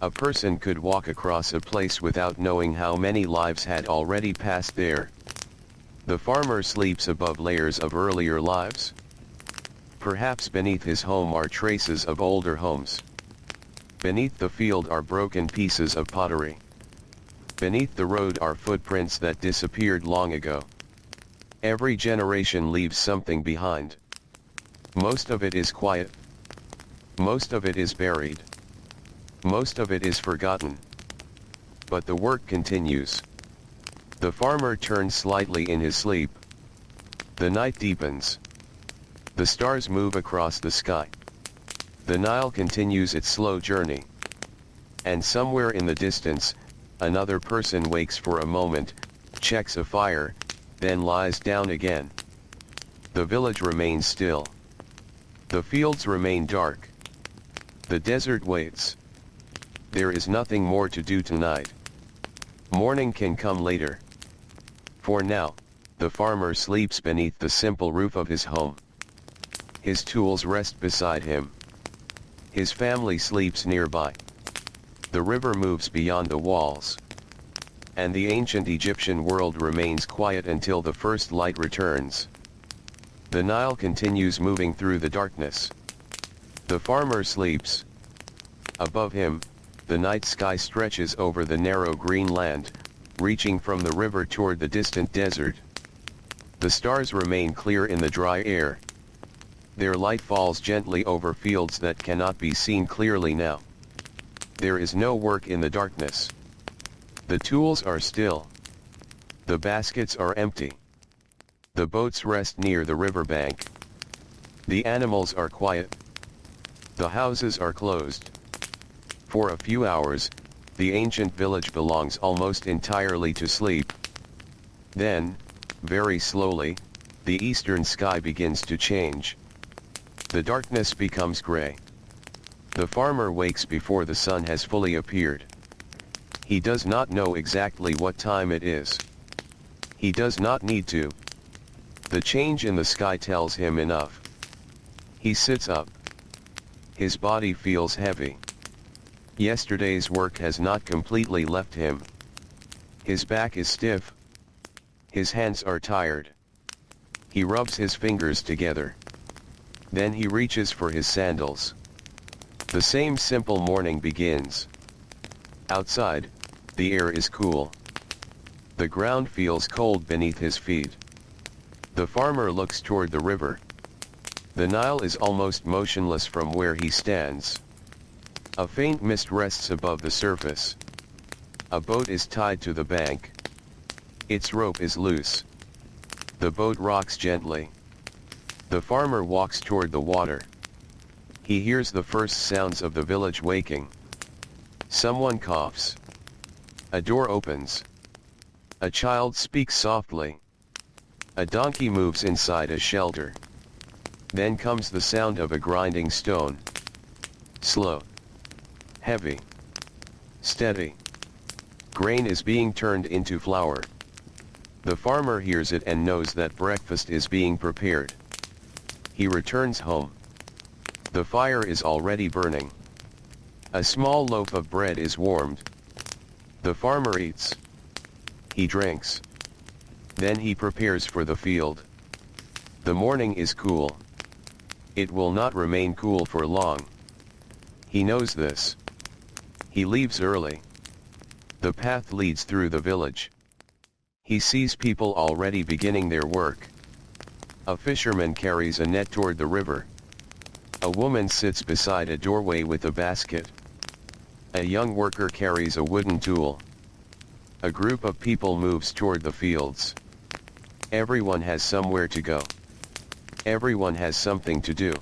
A person could walk across a place without knowing how many lives had already passed there. The farmer sleeps above layers of earlier lives. Perhaps beneath his home are traces of older homes. Beneath the field are broken pieces of pottery. Beneath the road are footprints that disappeared long ago. Every generation leaves something behind. Most of it is quiet. Most of it is buried. Most of it is forgotten. But the work continues. The farmer turns slightly in his sleep. The night deepens. The stars move across the sky. The Nile continues its slow journey. And somewhere in the distance, another person wakes for a moment, checks a fire, then lies down again. The village remains still. The fields remain dark. The desert waits. There is nothing more to do tonight. Morning can come later. For now, the farmer sleeps beneath the simple roof of his home. His tools rest beside him. His family sleeps nearby. The river moves beyond the walls. And the ancient Egyptian world remains quiet until the first light returns. The Nile continues moving through the darkness. The farmer sleeps. Above him, the night sky stretches over the narrow green land, reaching from the river toward the distant desert. The stars remain clear in the dry air. Their light falls gently over fields that cannot be seen clearly now. There is no work in the darkness. The tools are still. The baskets are empty. The boats rest near the riverbank. The animals are quiet. The houses are closed. For a few hours, the ancient village belongs almost entirely to sleep. Then, very slowly, the eastern sky begins to change. The darkness becomes gray. The farmer wakes before the sun has fully appeared. He does not know exactly what time it is. He does not need to. The change in the sky tells him enough. He sits up. His body feels heavy. Yesterday's work has not completely left him. His back is stiff. His hands are tired. He rubs his fingers together. Then he reaches for his sandals. The same simple morning begins. Outside, the air is cool. The ground feels cold beneath his feet. The farmer looks toward the river. The Nile is almost motionless from where he stands. A faint mist rests above the surface. A boat is tied to the bank. Its rope is loose. The boat rocks gently. The farmer walks toward the water. He hears the first sounds of the village waking. Someone coughs. A door opens. A child speaks softly. A donkey moves inside a shelter. Then comes the sound of a grinding stone. Slow. Heavy. Steady. Grain is being turned into flour. The farmer hears it and knows that breakfast is being prepared. He returns home. The fire is already burning. A small loaf of bread is warmed. The farmer eats. He drinks. Then he prepares for the field. The morning is cool. It will not remain cool for long. He knows this. He leaves early. The path leads through the village. He sees people already beginning their work. A fisherman carries a net toward the river. A woman sits beside a doorway with a basket. A young worker carries a wooden tool. A group of people moves toward the fields. Everyone has somewhere to go. Everyone has something to do.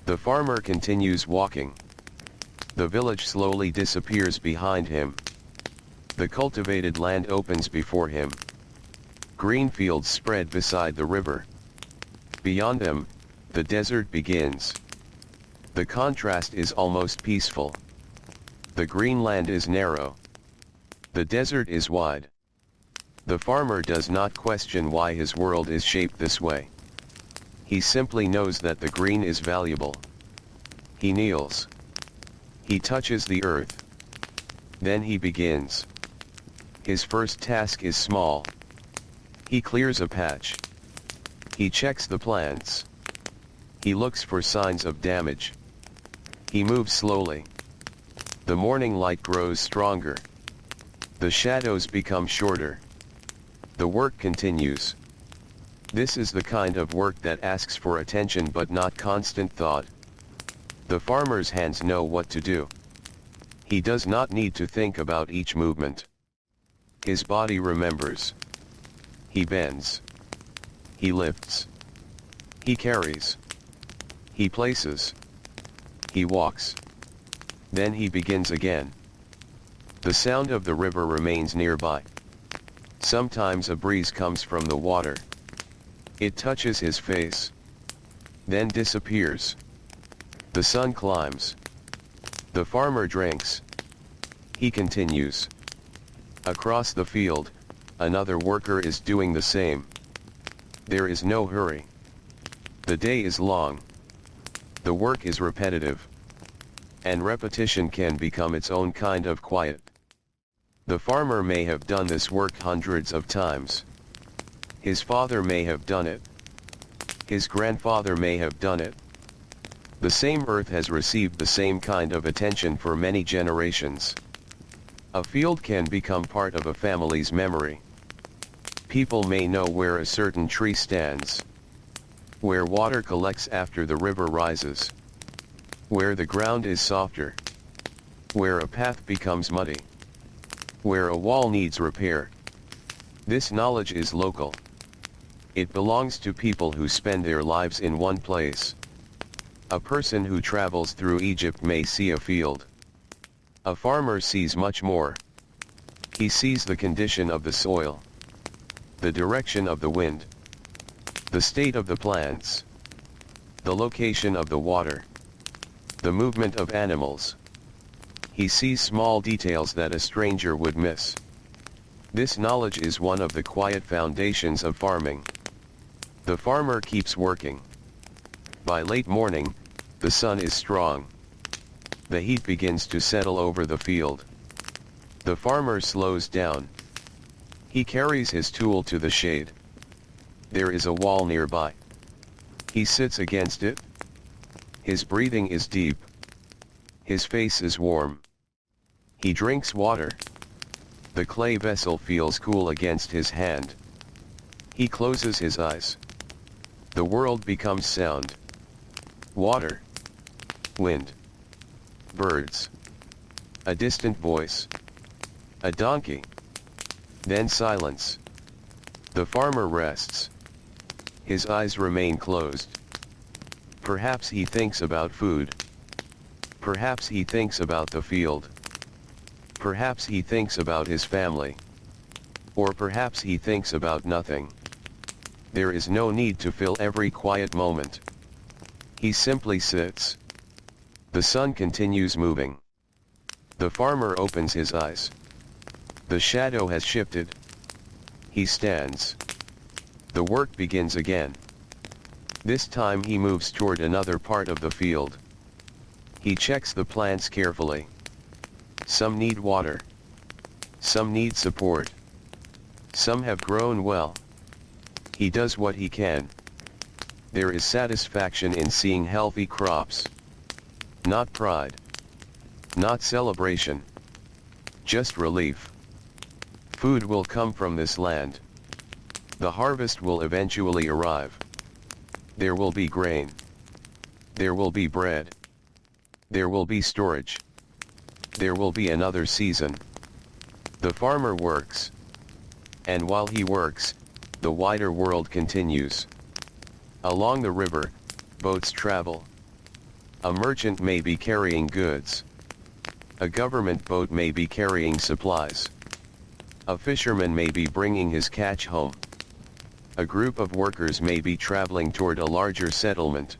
The farmer continues walking. The village slowly disappears behind him. The cultivated land opens before him. Green fields spread beside the river. Beyond them, the desert begins. The contrast is almost peaceful. The green land is narrow. The desert is wide. The farmer does not question why his world is shaped this way. He simply knows that the green is valuable. He kneels. He touches the earth. Then he begins. His first task is small. He clears a patch. He checks the plants. He looks for signs of damage. He moves slowly. The morning light grows stronger. The shadows become shorter. The work continues. This is the kind of work that asks for attention but not constant thought. The farmer's hands know what to do. He does not need to think about each movement. His body remembers. He bends. He lifts. He carries. He places. He walks. Then he begins again. The sound of the river remains nearby. Sometimes a breeze comes from the water. It touches his face. Then disappears. The sun climbs. The farmer drinks. He continues. Across the field, another worker is doing the same. There is no hurry. The day is long. The work is repetitive. And repetition can become its own kind of quiet. The farmer may have done this work hundreds of times. His father may have done it. His grandfather may have done it. The same earth has received the same kind of attention for many generations. A field can become part of a family's memory. People may know where a certain tree stands. Where water collects after the river rises. Where the ground is softer. Where a path becomes muddy. Where a wall needs repair. This knowledge is local. It belongs to people who spend their lives in one place. A person who travels through Egypt may see a field. A farmer sees much more. He sees the condition of the soil, the direction of the wind, the state of the plants, the location of the water, the movement of animals. He sees small details that a stranger would miss. This knowledge is one of the quiet foundations of farming. The farmer keeps working. By late morning, the sun is strong. The heat begins to settle over the field. The farmer slows down. He carries his tool to the shade. There is a wall nearby. He sits against it. His breathing is deep. His face is warm. He drinks water. The clay vessel feels cool against his hand. He closes his eyes. The world becomes sound. Water. Wind. Birds. A distant voice. A donkey. Then silence. The farmer rests. His eyes remain closed. Perhaps he thinks about food. Perhaps he thinks about the field. Perhaps he thinks about his family. Or perhaps he thinks about nothing. There is no need to fill every quiet moment. He simply sits. The sun continues moving. The farmer opens his eyes. The shadow has shifted. He stands. The work begins again. This time he moves toward another part of the field. He checks the plants carefully. Some need water. Some need support. Some have grown well. He does what he can. There is satisfaction in seeing healthy crops. Not pride. Not celebration. Just relief. Food will come from this land. The harvest will eventually arrive. There will be grain. There will be bread. There will be storage. There will be another season. The farmer works. And while he works, the wider world continues. Along the river, boats travel. A merchant may be carrying goods. A government boat may be carrying supplies. A fisherman may be bringing his catch home. A group of workers may be traveling toward a larger settlement.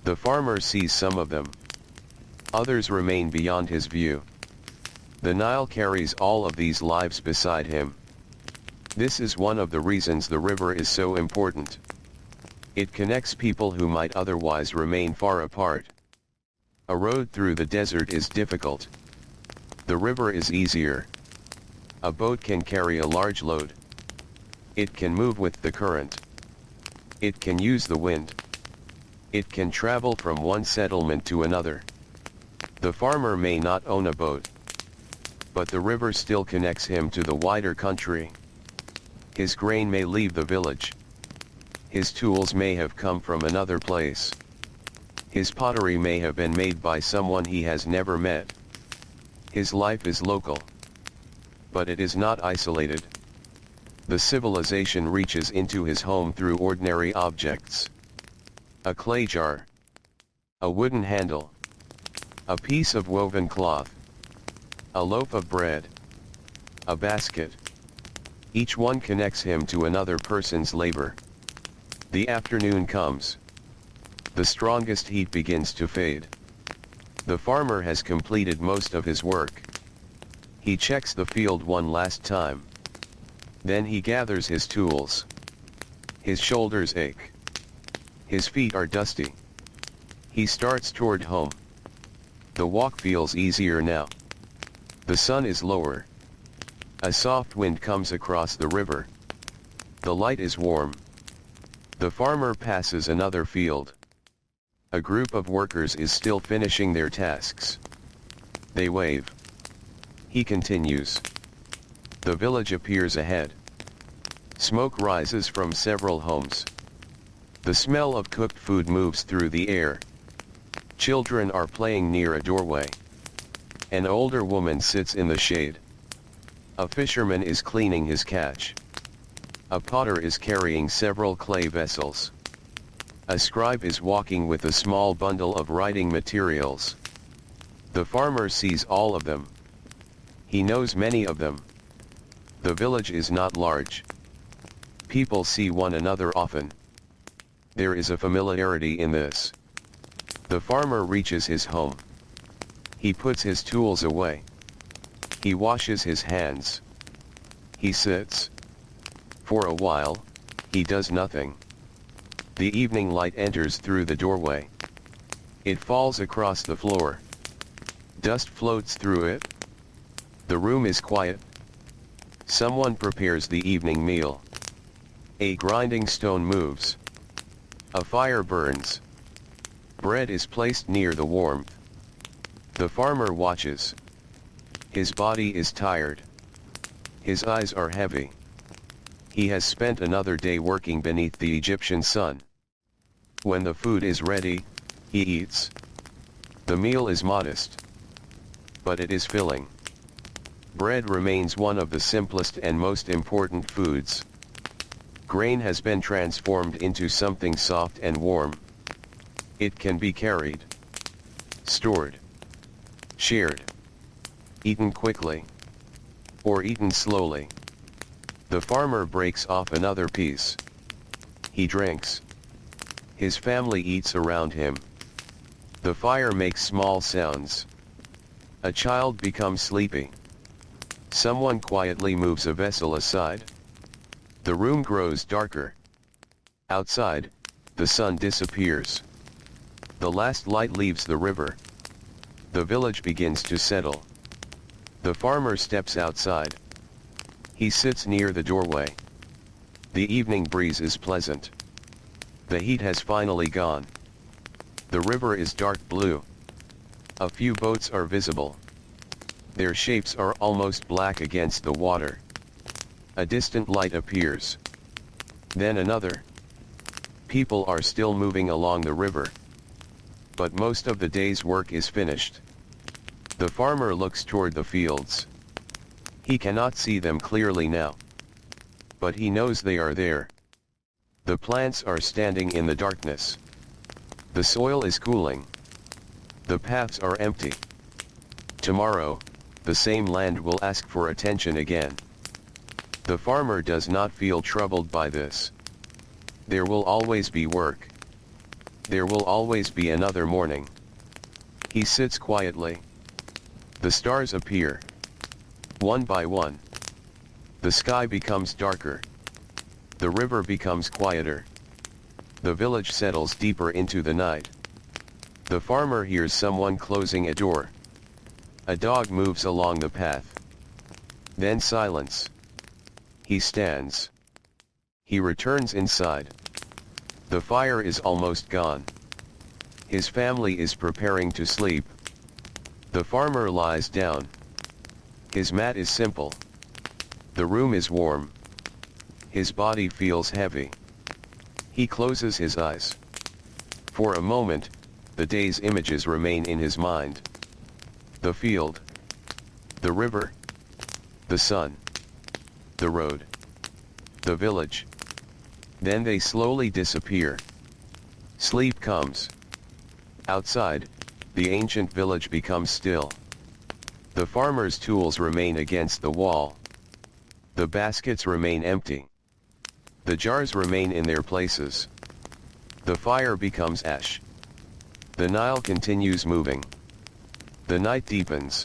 The farmer sees some of them. Others remain beyond his view. The Nile carries all of these lives beside him. This is one of the reasons the river is so important. It connects people who might otherwise remain far apart. A road through the desert is difficult. The river is easier. A boat can carry a large load. It can move with the current. It can use the wind. It can travel from one settlement to another. The farmer may not own a boat, but the river still connects him to the wider country. His grain may leave the village. His tools may have come from another place. His pottery may have been made by someone he has never met. His life is local. But it is not isolated. The civilization reaches into his home through ordinary objects. A clay jar. A wooden handle. A piece of woven cloth. A loaf of bread. A basket. Each one connects him to another person's labor. The afternoon comes. The strongest heat begins to fade. The farmer has completed most of his work. He checks the field one last time. Then he gathers his tools. His shoulders ache. His feet are dusty. He starts toward home. The walk feels easier now. The sun is lower. A soft wind comes across the river. The light is warm. The farmer passes another field. A group of workers is still finishing their tasks. They wave. He continues. The village appears ahead. Smoke rises from several homes. The smell of cooked food moves through the air. Children are playing near a doorway. An older woman sits in the shade. A fisherman is cleaning his catch. A potter is carrying several clay vessels. A scribe is walking with a small bundle of writing materials. The farmer sees all of them. He knows many of them. The village is not large. People see one another often. There is a familiarity in this. The farmer reaches his home. He puts his tools away. He washes his hands. He sits. For a while, he does nothing. The evening light enters through the doorway. It falls across the floor. Dust floats through it. The room is quiet. Someone prepares the evening meal. A grinding stone moves. A fire burns. Bread is placed near the warmth. The farmer watches. His body is tired. His eyes are heavy. He has spent another day working beneath the Egyptian sun. When the food is ready, he eats. The meal is modest, but it is filling. Bread remains one of the simplest and most important foods. Grain has been transformed into something soft and warm. It can be carried, stored, shared, eaten quickly, or eaten slowly. The farmer breaks off another piece. He drinks. His family eats around him. The fire makes small sounds. A child becomes sleepy. Someone quietly moves a vessel aside. The room grows darker. Outside, the sun disappears. The last light leaves the river. The village begins to settle. The farmer steps outside. He sits near the doorway. The evening breeze is pleasant. The heat has finally gone. The river is dark blue. A few boats are visible. Their shapes are almost black against the water. A distant light appears. Then another. People are still moving along the river. But most of the day's work is finished. The farmer looks toward the fields. He cannot see them clearly now. But he knows they are there. The plants are standing in the darkness. The soil is cooling. The paths are empty. Tomorrow, the same land will ask for attention again. The farmer does not feel troubled by this. There will always be work. There will always be another morning. He sits quietly. The stars appear. One by one. The sky becomes darker. The river becomes quieter. The village settles deeper into the night. The farmer hears someone closing a door. A dog moves along the path. Then silence. He stands. He returns inside. The fire is almost gone. His family is preparing to sleep. The farmer lies down. His mat is simple. The room is warm. His body feels heavy. He closes his eyes. For a moment, the day's images remain in his mind. The field. The river. The sun. The road. The village. Then they slowly disappear. Sleep comes. Outside, the ancient village becomes still. The farmer's tools remain against the wall. The baskets remain empty. The jars remain in their places. The fire becomes ash. The Nile continues moving. The night deepens.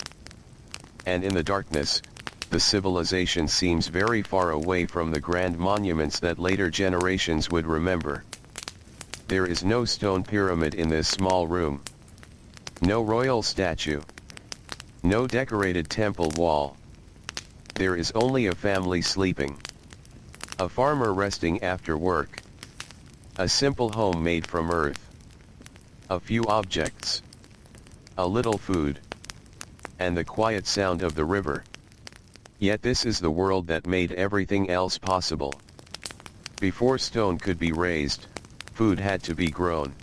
And in the darkness, the civilization seems very far away from the grand monuments that later generations would remember. There is no stone pyramid in this small room. No royal statue. No decorated temple wall. There is only a family sleeping. A farmer resting after work. A simple home made from earth. A few objects. A little food. And the quiet sound of the river. Yet this is the world that made everything else possible. Before stone could be raised, food had to be grown.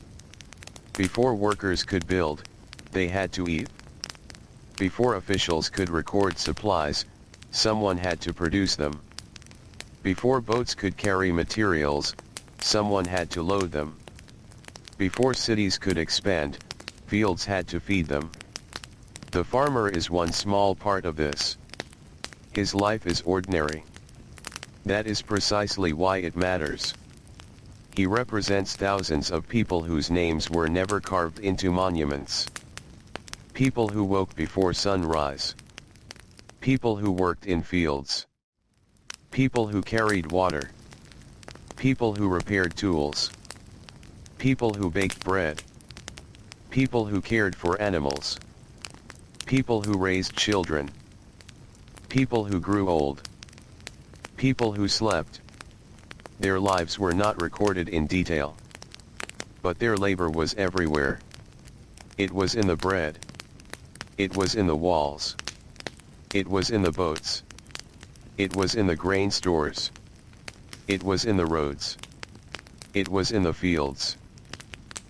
Before workers could build, they had to eat. Before officials could record supplies, someone had to produce them. Before boats could carry materials, someone had to load them. Before cities could expand, fields had to feed them. The farmer is one small part of this. His life is ordinary. That is precisely why it matters. He represents thousands of people whose names were never carved into monuments. People who woke before sunrise. People who worked in fields. People who carried water. People who repaired tools. People who baked bread. People who cared for animals. People who raised children. People who grew old. People who slept. Their lives were not recorded in detail. But their labor was everywhere. It was in the bread. It was in the walls. It was in the boats. It was in the grain stores. It was in the roads. It was in the fields.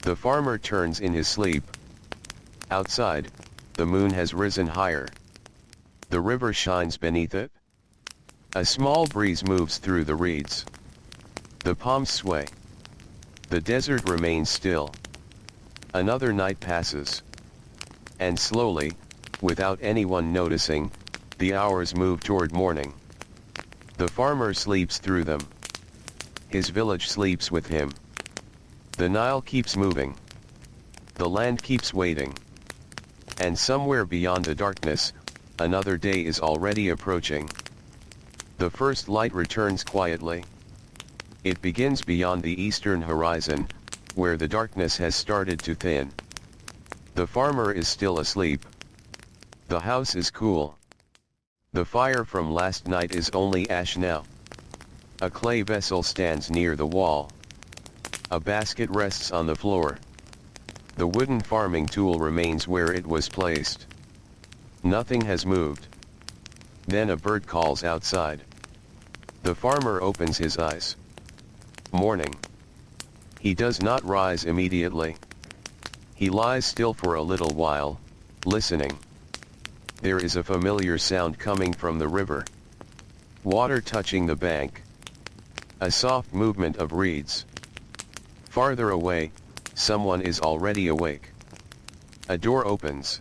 The farmer turns in his sleep. Outside, the moon has risen higher. The river shines beneath it. A small breeze moves through the reeds. The palms sway. The desert remains still. Another night passes. And slowly, without anyone noticing, the hours move toward morning. The farmer sleeps through them. His village sleeps with him. The Nile keeps moving. The land keeps waiting. And somewhere beyond the darkness, another day is already approaching. The first light returns quietly. It begins beyond the eastern horizon, where the darkness has started to thin. The farmer is still asleep. The house is cool. The fire from last night is only ash now. A clay vessel stands near the wall. A basket rests on the floor. The wooden farming tool remains where it was placed. Nothing has moved. Then a bird calls outside. The farmer opens his eyes. Morning. He does not rise immediately. He lies still for a little while, listening. There is a familiar sound coming from the river. Water touching the bank. A soft movement of reeds. Farther away, someone is already awake. A door opens.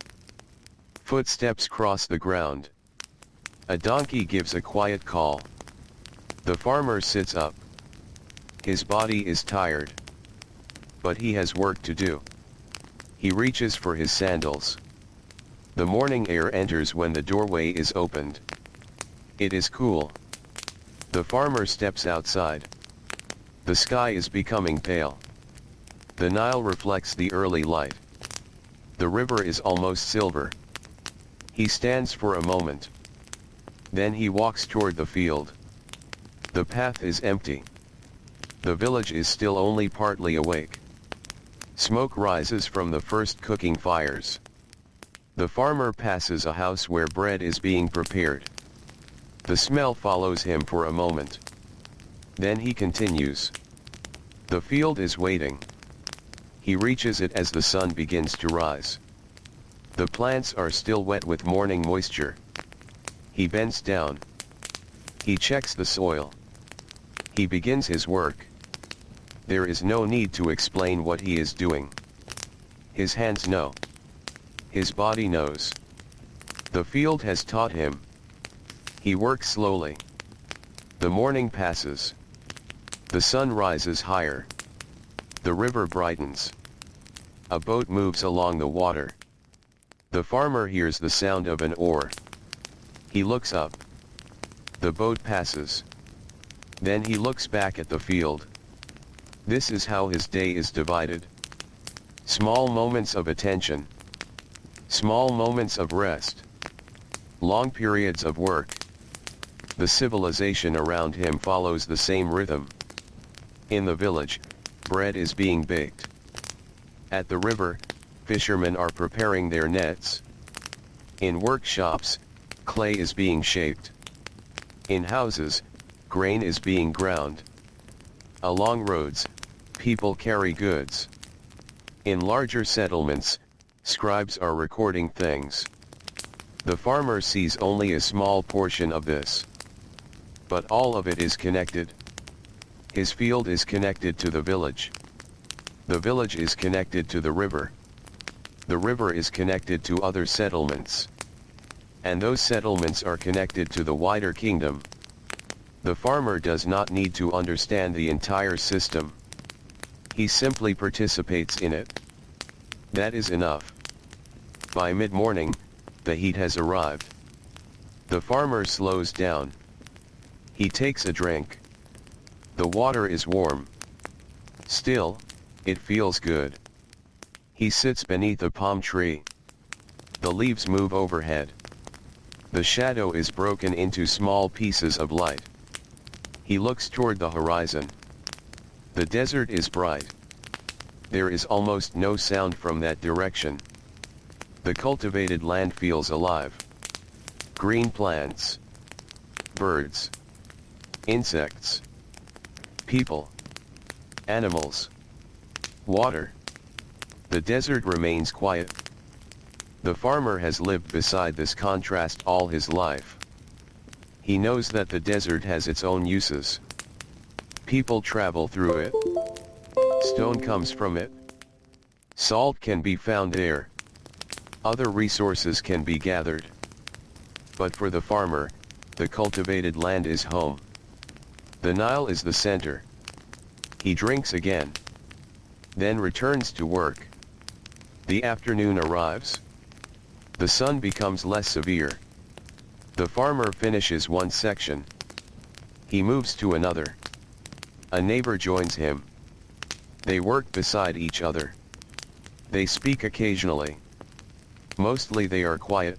Footsteps cross the ground. A donkey gives a quiet call. The farmer sits up. His body is tired. But he has work to do. He reaches for his sandals. The morning air enters when the doorway is opened. It is cool. The farmer steps outside. The sky is becoming pale. The Nile reflects the early light. The river is almost silver. He stands for a moment. Then he walks toward the field. The path is empty. The village is still only partly awake. Smoke rises from the first cooking fires. The farmer passes a house where bread is being prepared. The smell follows him for a moment. Then he continues. The field is waiting. He reaches it as the sun begins to rise. The plants are still wet with morning moisture. He bends down. He checks the soil. He begins his work. There is no need to explain what he is doing. His hands know. His body knows. The field has taught him. He works slowly. The morning passes. The sun rises higher. The river brightens. A boat moves along the water. The farmer hears the sound of an oar. He looks up. The boat passes. Then he looks back at the field. This is how his day is divided. Small moments of attention. Small moments of rest. Long periods of work. The civilization around him follows the same rhythm. In the village, bread is being baked. At the river, fishermen are preparing their nets. In workshops, clay is being shaped. In houses, grain is being ground. Along roads, people carry goods. In larger settlements, scribes are recording things. The farmer sees only a small portion of this. but all of it is connected. His field is connected to the village. The village is connected to the river. The river is connected to other settlements. And those settlements are connected to the wider kingdom. The farmer does not need to understand the entire system. He simply participates in it. That is enough. By mid-morning, the heat has arrived. The farmer slows down. He takes a drink. The water is warm. Still, it feels good. He sits beneath a palm tree. The leaves move overhead. The shadow is broken into small pieces of light. He looks toward the horizon. The desert is bright. There is almost no sound from that direction. The cultivated land feels alive. Green plants. Birds. Insects. People. Animals. Water. The desert remains quiet. The farmer has lived beside this contrast all his life. He knows that the desert has its own uses. People travel through it. Stone comes from it. Salt can be found there. Other resources can be gathered. But for the farmer, the cultivated land is home. The Nile is the center. He drinks again. Then returns to work. The afternoon arrives. The sun becomes less severe. The farmer finishes one section. He moves to another. A neighbor joins him. They work beside each other. They speak occasionally. Mostly they are quiet.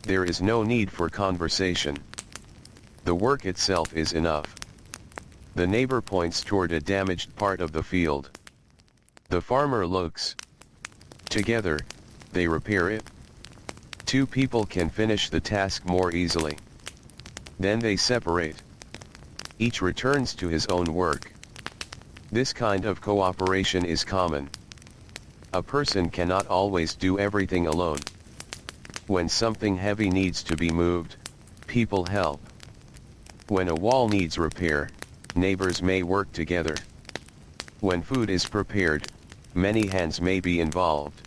There is no need for conversation. The work itself is enough. The neighbor points toward a damaged part of the field. The farmer looks. Together, they repair it. Two people can finish the task more easily. Then they separate. Each returns to his own work. This kind of cooperation is common. A person cannot always do everything alone. When something heavy needs to be moved, people help. When a wall needs repair, neighbors may work together. When food is prepared, many hands may be involved.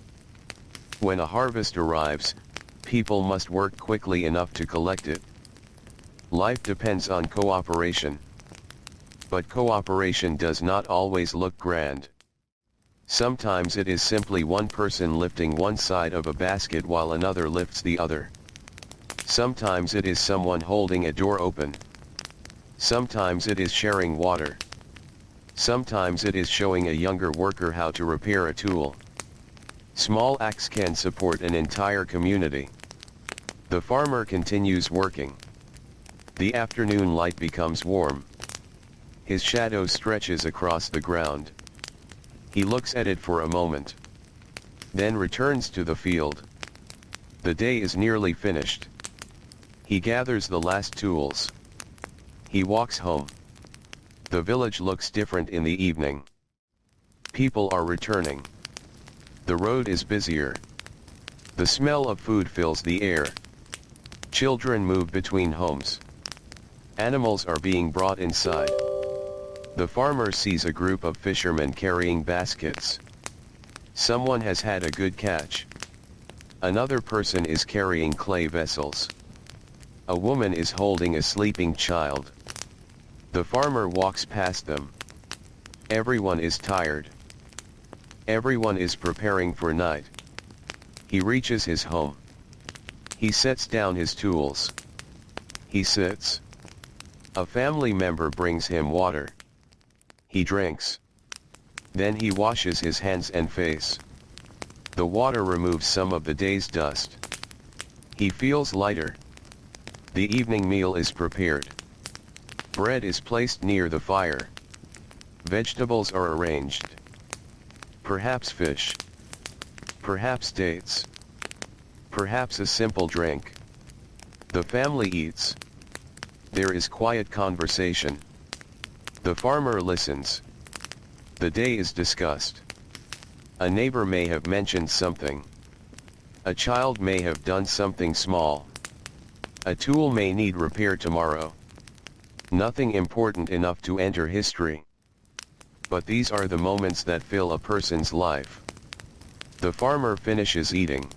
When a harvest arrives, people must work quickly enough to collect it. Life depends on cooperation. But cooperation does not always look grand. Sometimes it is simply one person lifting one side of a basket while another lifts the other. Sometimes it is someone holding a door open. Sometimes it is sharing water. Sometimes it is showing a younger worker how to repair a tool. Small acts can support an entire community. The farmer continues working. The afternoon light becomes warm. His shadow stretches across the ground. He looks at it for a moment. Then returns to the field. The day is nearly finished. He gathers the last tools. He walks home. The village looks different in the evening. People are returning. The road is busier. The smell of food fills the air. Children move between homes. Animals are being brought inside. The farmer sees a group of fishermen carrying baskets. Someone has had a good catch. Another person is carrying clay vessels. A woman is holding a sleeping child. The farmer walks past them. Everyone is tired. Everyone is preparing for night. He reaches his home. He sets down his tools. He sits. A family member brings him water. He drinks. Then he washes his hands and face. The water removes some of the day's dust. He feels lighter. The evening meal is prepared. Bread is placed near the fire. Vegetables are arranged. Perhaps fish. Perhaps dates. Perhaps a simple drink. The family eats. There is quiet conversation. The farmer listens. The day is discussed. A neighbor may have mentioned something. A child may have done something small. A tool may need repair tomorrow. Nothing important enough to enter history. But these are the moments that fill a person's life. The farmer finishes eating.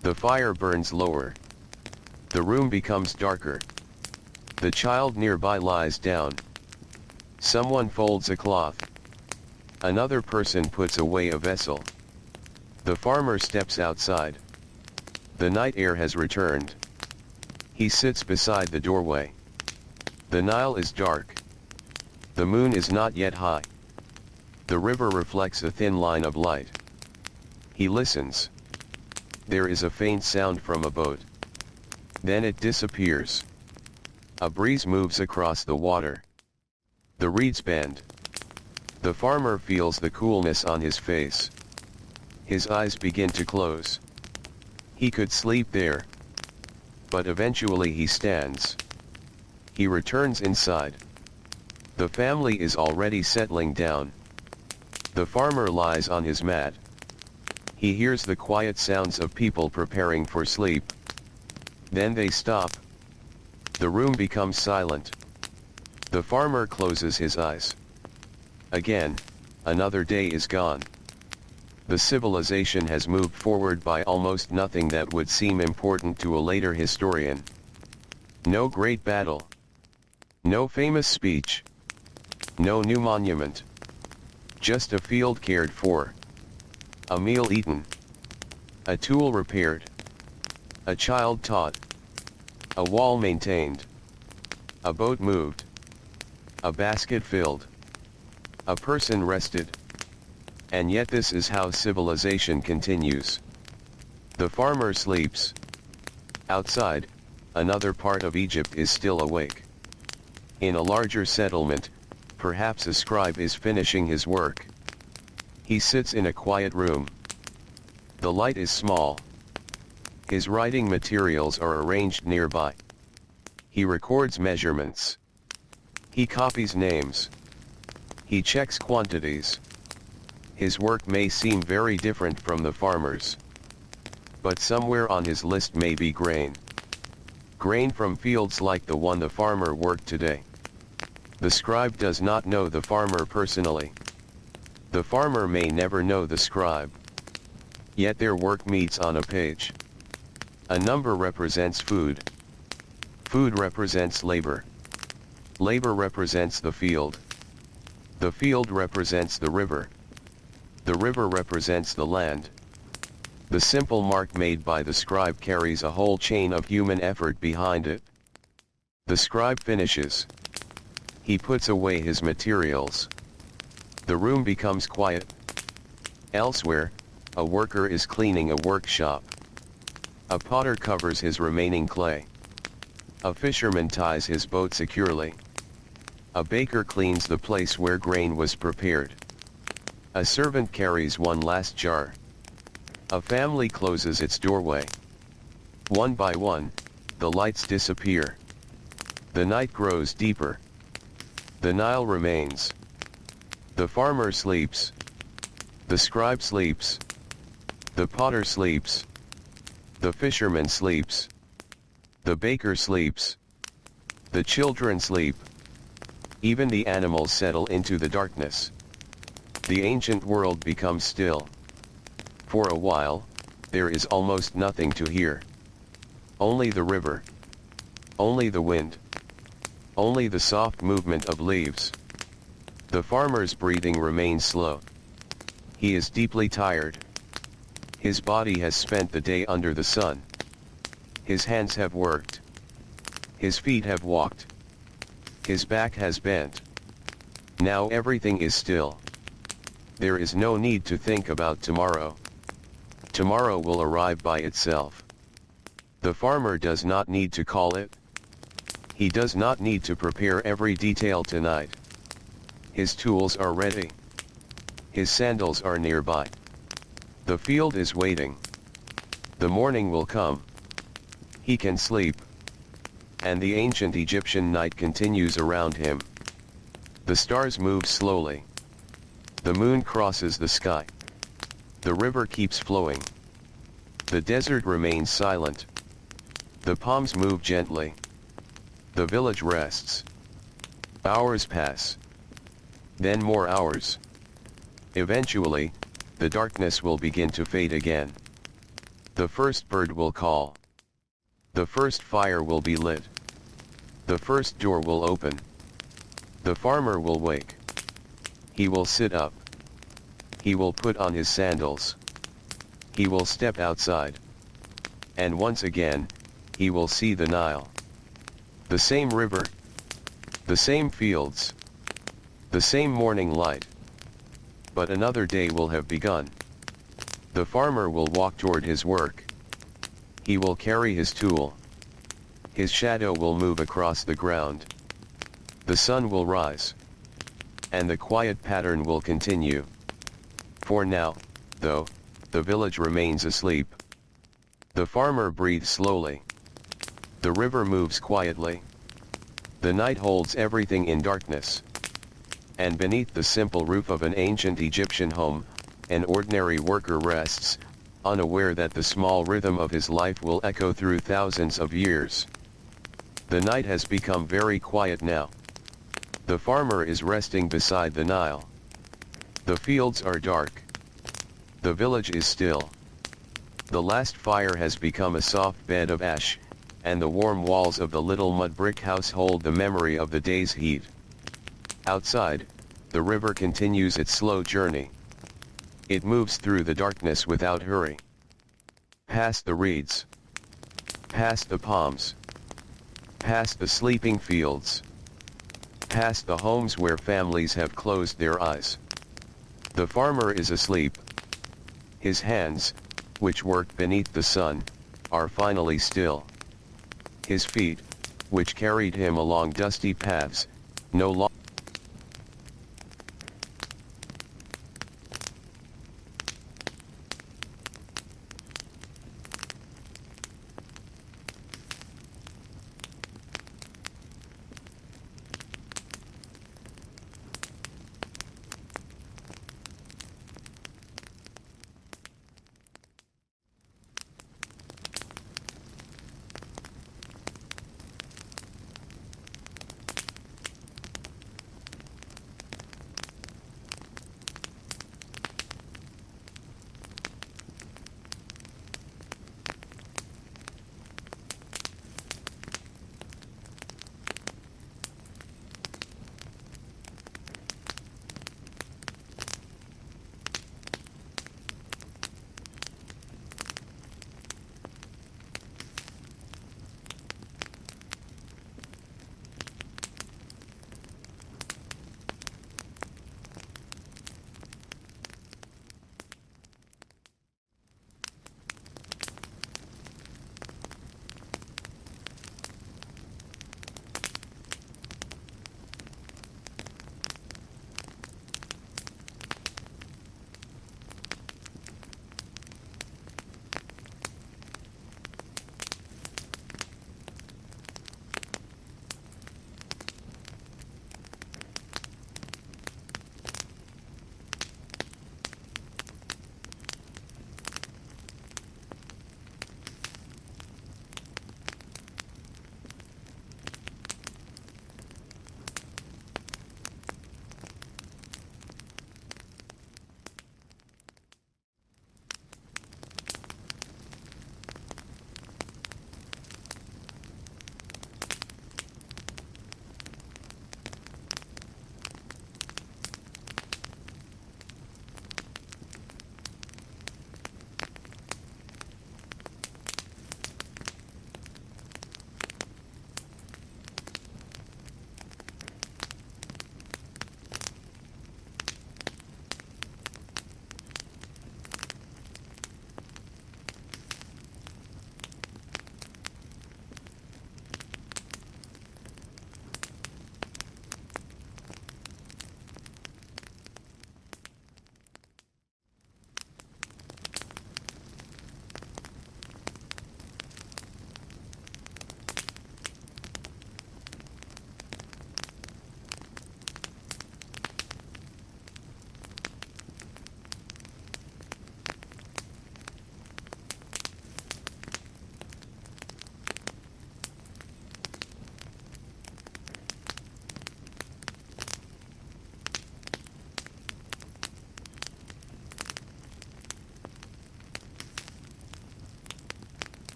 The fire burns lower. The room becomes darker. The child nearby lies down. Someone folds a cloth. Another person puts away a vessel. The farmer steps outside. The night air has returned. He sits beside the doorway. The Nile is dark. The moon is not yet high. The river reflects a thin line of light. He listens. There is a faint sound from a boat. Then it disappears. A breeze moves across the water. The reeds bend. The farmer feels the coolness on his face. His eyes begin to close. He could sleep there. But eventually he stands. He returns inside. The family is already settling down. The farmer lies on his mat. He hears the quiet sounds of people preparing for sleep. Then they stop. The room becomes silent. The farmer closes his eyes. Again, another day is gone. The civilization has moved forward by almost nothing that would seem important to a later historian. No great battle. No famous speech. No new monument. Just a field cared for. A meal eaten. A tool repaired. A child taught. A wall maintained. A boat moved. A basket filled. A person rested. And yet this is how civilization continues. The farmer sleeps. Outside, another part of Egypt is still awake. In a larger settlement, perhaps a scribe is finishing his work. He sits in a quiet room. The light is small. His writing materials are arranged nearby. He records measurements. He copies names. He checks quantities. His work may seem very different from the farmer's. But somewhere on his list may be grain. Grain from fields like the one the farmer worked today. The scribe does not know the farmer personally. The farmer may never know the scribe. Yet their work meets on a page. A number represents food. Food represents labor. Labor represents the field. The field represents the river. The river represents the land. The simple mark made by the scribe carries a whole chain of human effort behind it. The scribe finishes. He puts away his materials. The room becomes quiet. Elsewhere, a worker is cleaning a workshop. A potter covers his remaining clay. A fisherman ties his boat securely. A baker cleans the place where grain was prepared. A servant carries one last jar. A family closes its doorway. One by one, the lights disappear. The night grows deeper. The Nile remains. The farmer sleeps. The scribe sleeps. The potter sleeps. The fisherman sleeps. The baker sleeps. The children sleep. Even the animals settle into the darkness. The ancient world becomes still. For a while, there is almost nothing to hear. Only the river. Only the wind. Only the soft movement of leaves. The farmer's breathing remains slow. He is deeply tired. His body has spent the day under the sun. His hands have worked. His feet have walked. His back has bent. Now everything is still. There is no need to think about tomorrow. Tomorrow will arrive by itself. The farmer does not need to call it. He does not need to prepare every detail tonight. His tools are ready. His sandals are nearby. The field is waiting. The morning will come. He can sleep. And the ancient Egyptian night continues around him. The stars move slowly. The moon crosses the sky. The river keeps flowing. The desert remains silent. The palms move gently. The village rests. Hours pass. Then more hours. Eventually, the darkness will begin to fade again. The first bird will call. The first fire will be lit. The first door will open. The farmer will wake. He will sit up. He will put on his sandals. He will step outside. And once again, he will see the Nile. The same river. The same fields. The same morning light. But another day will have begun. The farmer will walk toward his work. He will carry his tool. His shadow will move across the ground. The sun will rise. And the quiet pattern will continue. For now, though, the village remains asleep. The farmer breathes slowly. The river moves quietly. The night holds everything in darkness. And beneath the simple roof of an ancient Egyptian home, an ordinary worker rests, unaware that the small rhythm of his life will echo through thousands of years. The night has become very quiet now. The farmer is resting beside the Nile. The fields are dark. The village is still. The last fire has become a soft bed of ash, and the warm walls of the little mud brick house hold the memory of the day's heat. Outside, the river continues its slow journey. It moves through the darkness without hurry. Past the reeds. Past the palms. Past the sleeping fields. Past the homes where families have closed their eyes. The farmer is asleep. His hands, which work beneath the sun, are finally still. His feet, which carried him along dusty paths, no longer